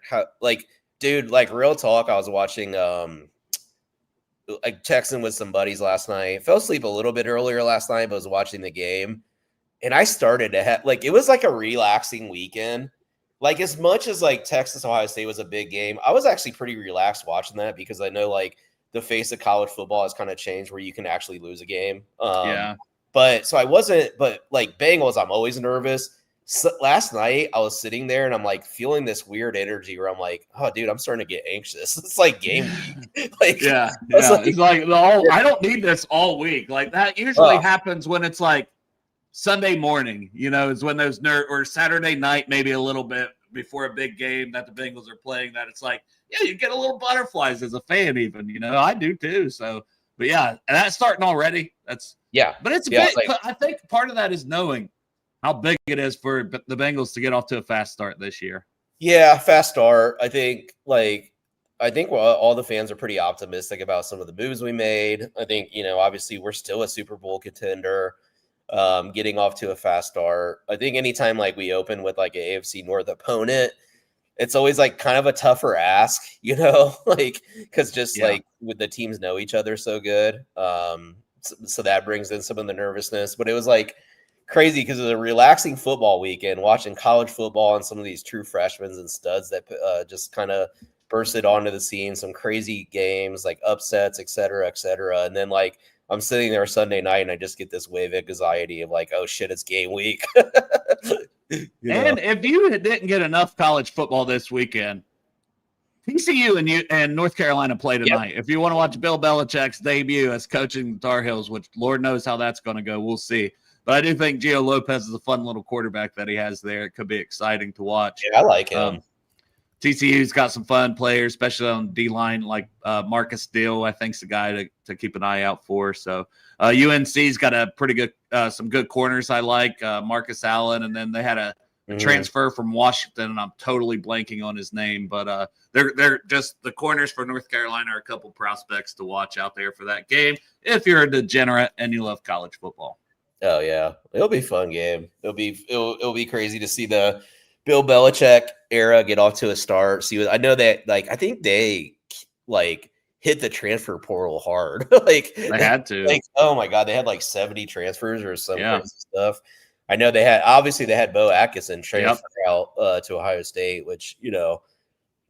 dude, like real talk, I was watching texting with some buddies last night. Fell asleep a little bit earlier last night, but was watching the game. And I started to have it was like a relaxing weekend. Like as much as like Texas Ohio State was a big game, I was actually pretty relaxed watching that because I know like the face of college football has kind of changed where you can actually lose a game. But so I wasn't, but like Bengals, I'm always nervous. So last night I was sitting there and I'm like feeling this weird energy where I'm like, oh dude, I'm starting to get anxious. It's like game week.
It's like I don't need this all week. Like that usually happens when it's like Sunday morning, is when those or Saturday night, maybe a little bit before a big game that the Bengals are playing, that it's like, yeah, you get a little butterflies as a fan even, I do too. So, but yeah, and that's starting already. But it's a bit, I think part of that is knowing how big it is for the Bengals to get off to a fast start this year.
Yeah, fast start. I think all the fans are pretty optimistic about some of the moves we made. I think, obviously we're still a Super Bowl contender, getting off to a fast start. I think anytime like we open with like an AFC North opponent, it's always like kind of a tougher ask, because like with the teams know each other so good. So that brings in some of the nervousness, but it was like crazy because it was a relaxing football weekend watching college football and some of these true freshmen and studs that just kind of bursted onto the scene, some crazy games like upsets, et cetera, et cetera. And then like I'm sitting there Sunday night and I just get this wave of anxiety of like, oh shit, it's game week.
And if you didn't get enough college football this weekend, TCU and North Carolina play tonight. Yep. If you want to watch Bill Belichick's debut as coaching the Tar Heels, which Lord knows how that's going to go, we'll see. But I do think Gio Lopez is a fun little quarterback that he has there. It could be exciting to watch.
Yeah, I like him.
TCU's got some fun players, especially on D-line, like Marcus Deal, I think, is the guy to keep an eye out for. So UNC's got a pretty good some good corners I like, Marcus Allen, and then they had a transfer from Washington, and I'm totally blanking on his name, but they're just the corners for North Carolina are a couple prospects to watch out there for that game if you're a degenerate and you love college football.
Oh yeah, it'll be a fun game. It'll be crazy to see the Bill Belichick era get off to a start. See, I know that I think they hit the transfer portal hard.
They had to.
Oh my god, they had 70 transfers or some crazy stuff. I know they had Bo Atkinson transfer out to Ohio State, which,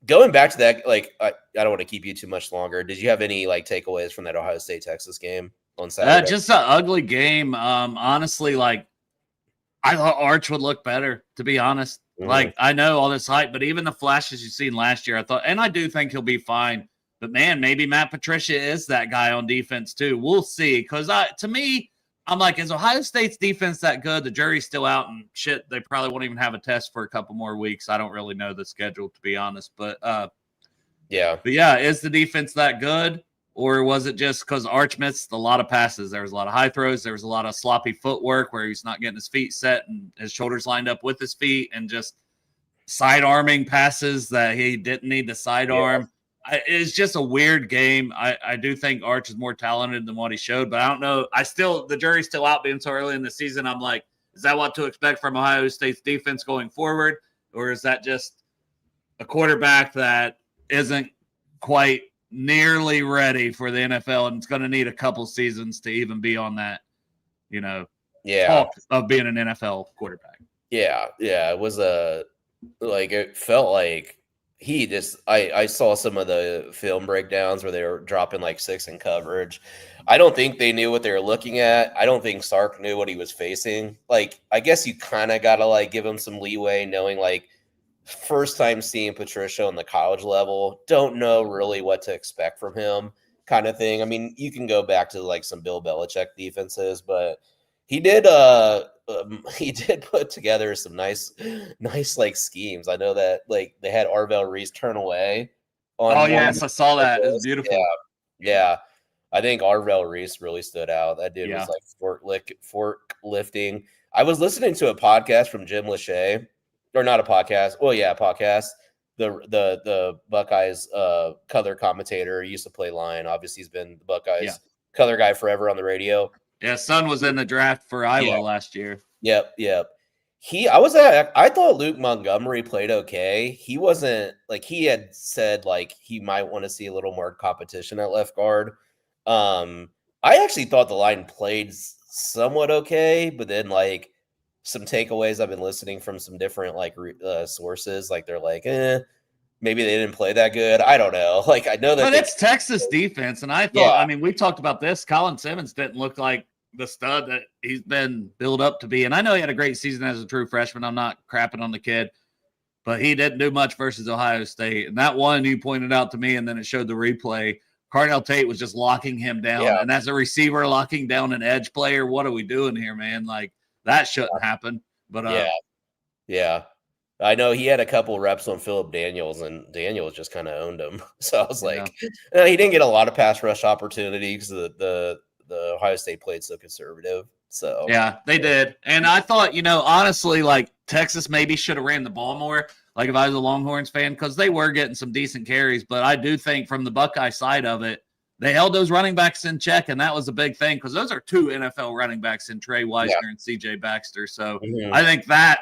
going back to that, I don't want to keep you too much longer. Did you have any takeaways from that Ohio State Texas game on Saturday?
Just an ugly game. Honestly, I thought Arch would look better, to be honest. I know all this hype, but even the flashes you've seen last year, I thought, and I do think he'll be fine. But man, maybe Matt Patricia is that guy on defense too. We'll see. Because to me, I'm like, is Ohio State's defense that good? The jury's still out, and shit, they probably won't even have a test for a couple more weeks. I don't really know the schedule, to be honest. But is the defense that good? Or was it just because Arch missed a lot of passes? There was a lot of high throws. There was a lot of sloppy footwork where he's not getting his feet set and his shoulders lined up with his feet and just side-arming passes that he didn't need to sidearm. It's just a weird game. I do think Arch is more talented than what he showed, but I don't know. The jury's still out being so early in the season. I'm like, is that what to expect from Ohio State's defense going forward? Or is that just a quarterback that isn't quite nearly ready for the NFL and it's going to need a couple seasons to even be on that, talk of being an NFL quarterback?
Yeah. It was it felt like I saw some of the film breakdowns where they were dropping 6 in coverage. I don't think they knew what they were looking at. I don't think Sark knew what he was facing. I guess you kind of got to give him some leeway, knowing first time seeing Patricia on the college level, don't know really what to expect from him kind of thing. I mean, you can go back to some Bill Belichick defenses, but he did put together some nice schemes. I know that they had Arvell Reese turn away.
Yes, I saw that. It was beautiful.
Yeah. I think Arvell Reese really stood out. That dude was fork lifting. I was listening to a podcast from Jim Lachey, or not a podcast. Well, yeah, a podcast. The Buckeyes color commentator. He used to play line. Obviously, he's been the Buckeyes color guy forever on the radio. Yeah,
son was in the draft for Iowa last year.
Yep. I thought Luke Montgomery played okay. He wasn't he had said he might want to see a little more competition at left guard. I actually thought the line played somewhat okay, but then some takeaways I've been listening from some different sources, they're maybe they didn't play that good. I don't know. I know that
it's Texas defense, and I thought I mean we talked about this. Colin Simmons didn't look like the stud that he's been built up to be. And I know he had a great season as a true freshman. I'm not crapping on the kid, but he didn't do much versus Ohio State. And that one you pointed out to me, and then it showed the replay. Cardell Tate was just locking him down. Yeah. And as a receiver, locking down an edge player, what are we doing here, man? That shouldn't happen. But
yeah. I know he had a couple reps on Phillip Daniels, and Daniels just kind of owned him. So I was he didn't get a lot of pass rush opportunity because the Ohio State played so conservative. So
yeah, they did. And I thought, honestly, Texas maybe should have ran the ball more. If I was a Longhorns fan, because they were getting some decent carries. But I do think from the Buckeye side of it, they held those running backs in check, and that was a big thing because those are 2 NFL running backs in Trey Wisner and C.J. Baxter. So I think that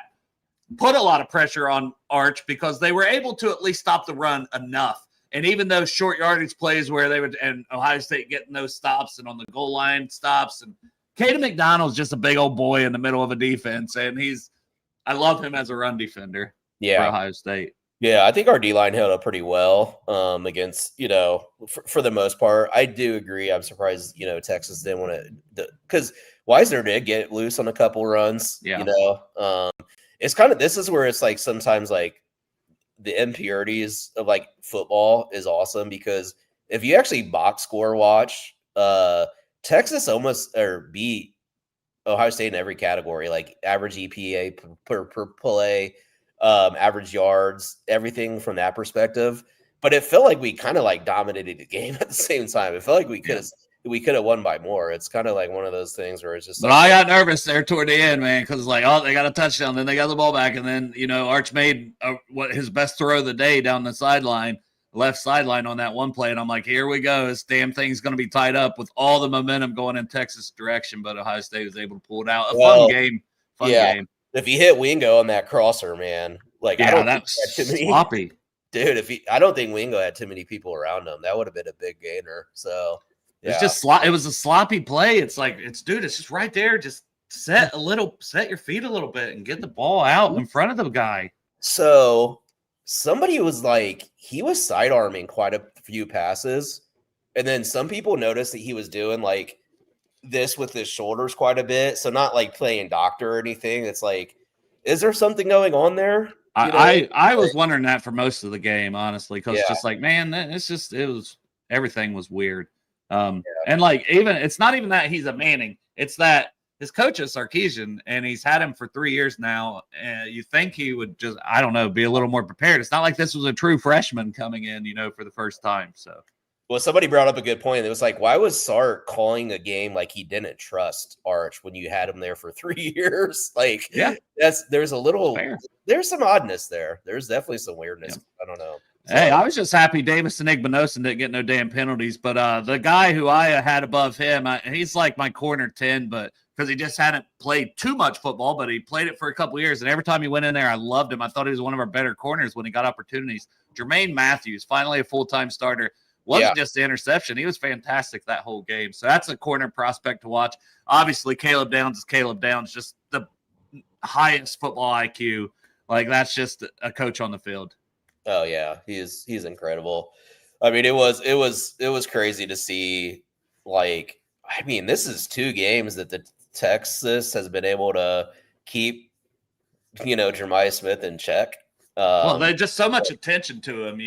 put a lot of pressure on Arch because they were able to at least stop the run enough. And even those short yardage plays where they would, and Ohio State getting those stops and on the goal line stops. And Caden McDonald's just a big old boy in the middle of a defense. And I love him as a run defender for Ohio State.
Yeah, I think our D-line held up pretty well against, for the most part. I do agree. I'm surprised, Texas didn't want to – because Wisner did get loose on a couple runs,
Yeah.
It's kind of – this is where it's like sometimes like the impurities of like football is awesome because if you actually box score watch, Texas almost beat Ohio State in every category, like average EPA per play, average yards, everything from that perspective. But it felt like we kind of like dominated the game at the same time. It felt like we could have won by more. It's kind of like one of those things where it's just.
But I got nervous there toward the end, man, because like, oh, they got a touchdown, then they got the ball back, and then Arch made his best throw of the day down the sideline, left sideline on that one play, and I'm like, here we go. This damn thing's going to be tied up with all the momentum going in Texas direction, but Ohio State was able to pull it out. Fun game. Game.
If he hit Wingo on that crosser, man, like I don't think he had too many,
sloppy.
Dude, I don't think Wingo had too many people around him. That would have been a big gainer. So
it's just it was a sloppy play. It's like it's just right there. Just set your feet a little bit and get the ball out in front of the guy.
So somebody was like, he was sidearming quite a few passes, and then some people noticed that he was doing like this with his shoulders quite a bit. So not like playing doctor or anything. It's like, is there something going on there?
I was wondering that for most of the game, honestly, because just like, man, everything was weird. And like, even it's not even that he's a Manning, it's that his coach is Sarkisian and he's had him for 3 years now. And you think he would just, I don't know, be a little more prepared. It's not like this was a true freshman coming in, for the first time. So.
Well, somebody brought up a good point. It was like, why was Sark calling a game like he didn't trust Arch when you had him there for 3 years? Like, there's some oddness there. There's definitely some weirdness. Yeah. I don't know. So,
hey, I was just happy Davis and Igbinosun didn't get no damn penalties. But the guy who I had above him, he's like my corner 10, but because he just hadn't played too much football, but he played it for a couple of years. And every time he went in there, I loved him. I thought he was one of our better corners when he got opportunities. Jermaine Matthews, finally a full-time starter. Wasn't just the interception. He was fantastic that whole game. So that's a corner prospect to watch. Obviously, Caleb Downs is Caleb Downs, just the highest football IQ. Like, that's just a coach on the field.
Oh, yeah. He's incredible. I mean, it was crazy to see, like, I mean, this is 2 games that the Texas has been able to keep, Jeremiah Smith in check.
Well, they just so much attention to him,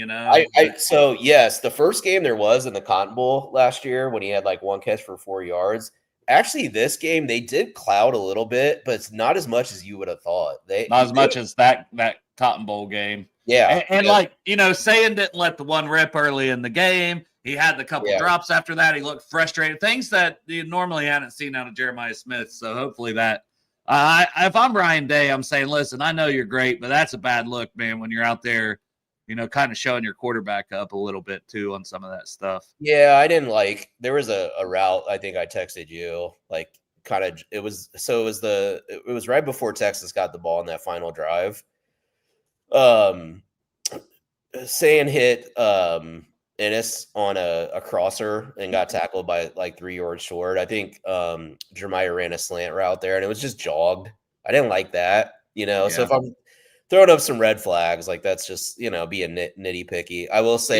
So yes, the first game there was in the Cotton Bowl last year when he had like 1 catch for 4 yards. Actually, this game they did cloud a little bit, but it's not as much as you would have thought.
Not as much as that Cotton Bowl game.
Yeah,
and like Sayin didn't let the one rip early in the game. He had the couple drops after that. He looked frustrated. Things that you normally hadn't seen out of Jeremiah Smith. So hopefully that. If I'm Ryan Day, I'm saying, listen, I know you're great, but that's a bad look, man, when you're out there, kind of showing your quarterback up a little bit too on some of that stuff.
Yeah, I didn't like, there was a route, I think I texted you, like it was right before Texas got the ball in that final drive. Sayin hit Ennis on a crosser and got tackled by like 3 yards short. I think Jeremiah ran a slant route there and it was just jogged. I didn't like that, So if I'm throwing up some red flags, like that's just being nitty picky. I will say,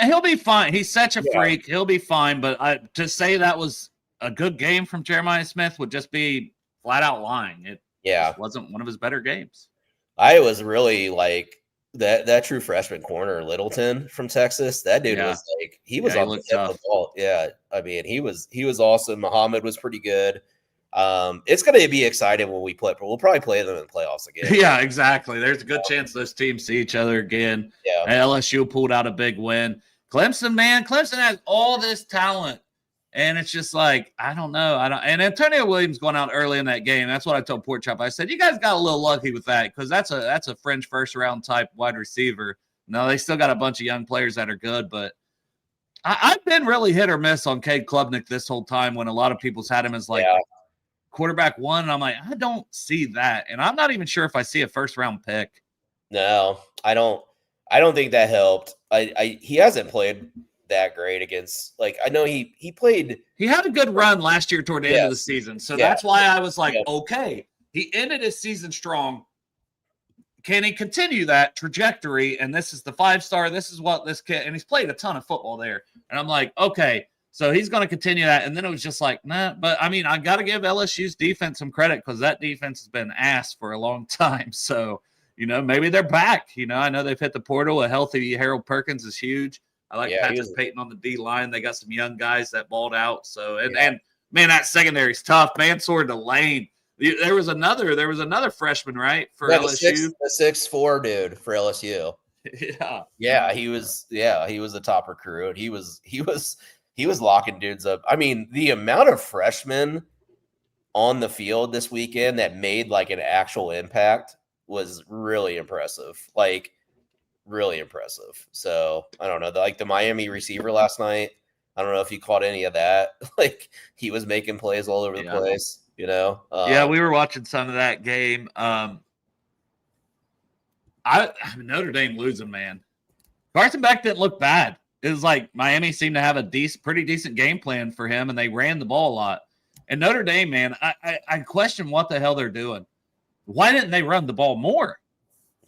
he'll be fine. He's such a freak. He'll be fine. But to say that was a good game from Jeremiah Smith would just be flat out lying. It just wasn't one of his better games.
I was really like. That true freshman corner, Littleton from Texas, that dude was like he was on the tip of the ball. Yeah, I mean he was awesome. Muhammad was pretty good. It's going to be exciting when we play. We'll probably play them in the playoffs again.
Yeah, exactly. There's a good chance those teams see each other again.
Yeah,
LSU pulled out a big win. Clemson has all this talent. And it's just like, I don't know. And Antonio Williams going out early in that game. That's what I told Pork Chop. I said, you guys got a little lucky with that because that's a fringe first round type wide receiver. No, they still got a bunch of young players that are good, but I've been really hit or miss on Cade Klubnik this whole time when a lot of people's had him as like quarterback 1. And I'm like, I don't see that. And I'm not even sure if I see a first round pick.
No, I don't think that helped. He hasn't played that great against, like, I know he
had a good run last year toward the end of the season, so that's why I was like, okay, he ended his season strong. can he continue that trajectory? And this is the 5-star. This is what this kid, and he's played a ton of football there. And I'm like, okay, so he's going to continue that. And then it was just like, nah. But I mean, I got to give LSU's defense some credit because that defense has been ass for a long time. So, maybe they're back. I know they've hit the portal. A healthy Harold Perkins is huge. I like Patrick Payton on the D line. They got some young guys that balled out. So, and man, that secondary's tough. Mansour Delane. There was another freshman, right, for LSU.
The 6'4" dude for LSU. Yeah, he was the top recruit. He was locking dudes up. I mean, the amount of freshmen on the field this weekend that made like an actual impact was really impressive. Like really impressive. So I don't know. Like the Miami receiver last night, I don't know if you caught any of that. Like he was making plays all over the place. We
were watching some of that game. Notre Dame losing, man. Carson Beck didn't look bad. It was like Miami seemed to have a pretty decent game plan for him, and they ran the ball a lot. And Notre Dame, man, I question what the hell they're doing. Why didn't they run the ball more?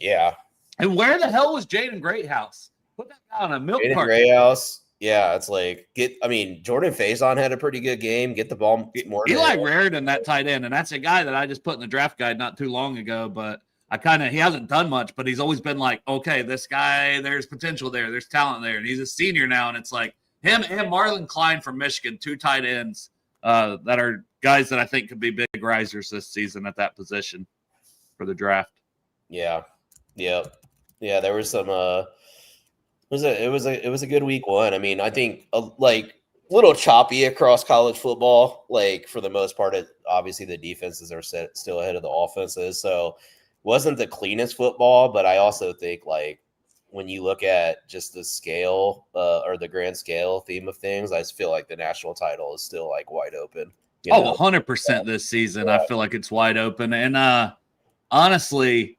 Yeah.
And where the hell was Jaden Greathouse? Put that guy on a milk carton.
Greathouse. Yeah, it's like Jordan Faison had a pretty good game. Get the ball more.
Eli Raridan, that tight end, and that's a guy that I just put in the draft guide not too long ago. But he hasn't done much, but he's always been like, okay, this guy, there's potential there, there's talent there, and he's a senior now, and it's like him and Marlon Klein from Michigan, 2 tight ends that are guys that I think could be big risers this season at that position for the draft.
Yeah. There was some. It was a good week 1. I mean, I think like a little choppy across college football. Like for the most part, obviously the defenses are still ahead of the offenses, so wasn't the cleanest football. But I also think like when you look at just the scale or the grand scale theme of things, I just feel like the national title is still like wide open.
100% this season. I feel like it's wide open, and honestly.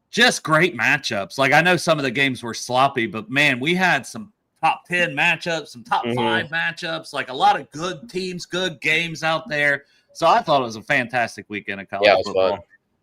Just great matchups. Like I know some of the games were sloppy, but man, we had some top 10 matchups, some top 5 matchups, like a lot of good teams, good games out there. So I thought it was a fantastic weekend of college football. Fun.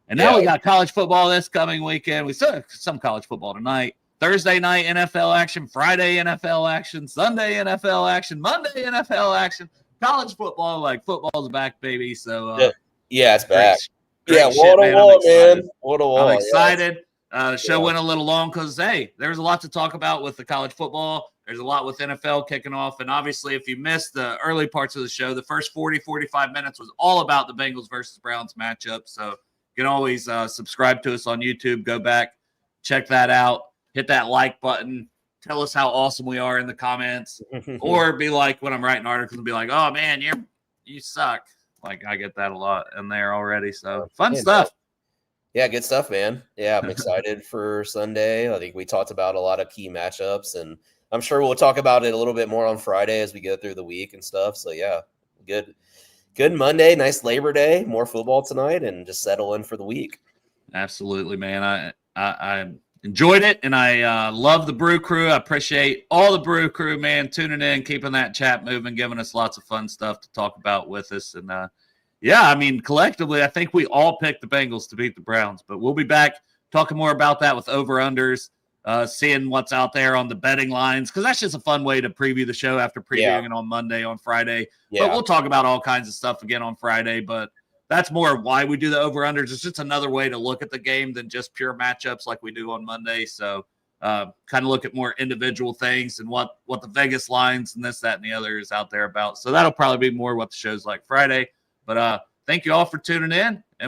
And now we got college football this coming weekend. We still have some college football tonight. Thursday night NFL action, Friday NFL action, Sunday NFL action, Monday NFL action. College football, like football's back, baby. So
it's back.
Great
wall to wall, man. Wall to wall.
I'm excited. The show went a little long because, hey, there's a lot to talk about with the college football. There's a lot with NFL kicking off. And obviously, if you missed the early parts of the show, the first 40, 45 minutes was all about the Bengals versus Browns matchup. So you can always subscribe to us on YouTube. Go back, check that out. Hit that like button. Tell us how awesome we are in the comments. Or be like when I'm writing articles and be like, oh, man, you suck. Like I get that a lot in there already. So fun stuff.
Yeah, good stuff, man. Yeah, I'm excited for Sunday. I think we talked about a lot of key matchups, and I'm sure we'll talk about it a little bit more on Friday as we go through the week and stuff. So yeah, good Monday, nice Labor Day, more football tonight, and just settle in for the week.
Absolutely, man. I enjoyed it, and I love the Brew Crew. I appreciate all the Brew Crew, man, tuning in, keeping that chat moving, giving us lots of fun stuff to talk about with us. And, I mean, collectively, I think we all picked the Bengals to beat the Browns. But we'll be back talking more about that with over-unders, seeing what's out there on the betting lines, because that's just a fun way to preview the show after previewing it on Monday, on Friday. Yeah. But we'll talk about all kinds of stuff again on Friday. But that's more why we do the over-unders. It's just another way to look at the game than just pure matchups like we do on Monday. So kind of look at more individual things and what the Vegas lines and this, that, and the other is out there about. So that'll probably be more what the show's like Friday. But thank you all for tuning in. And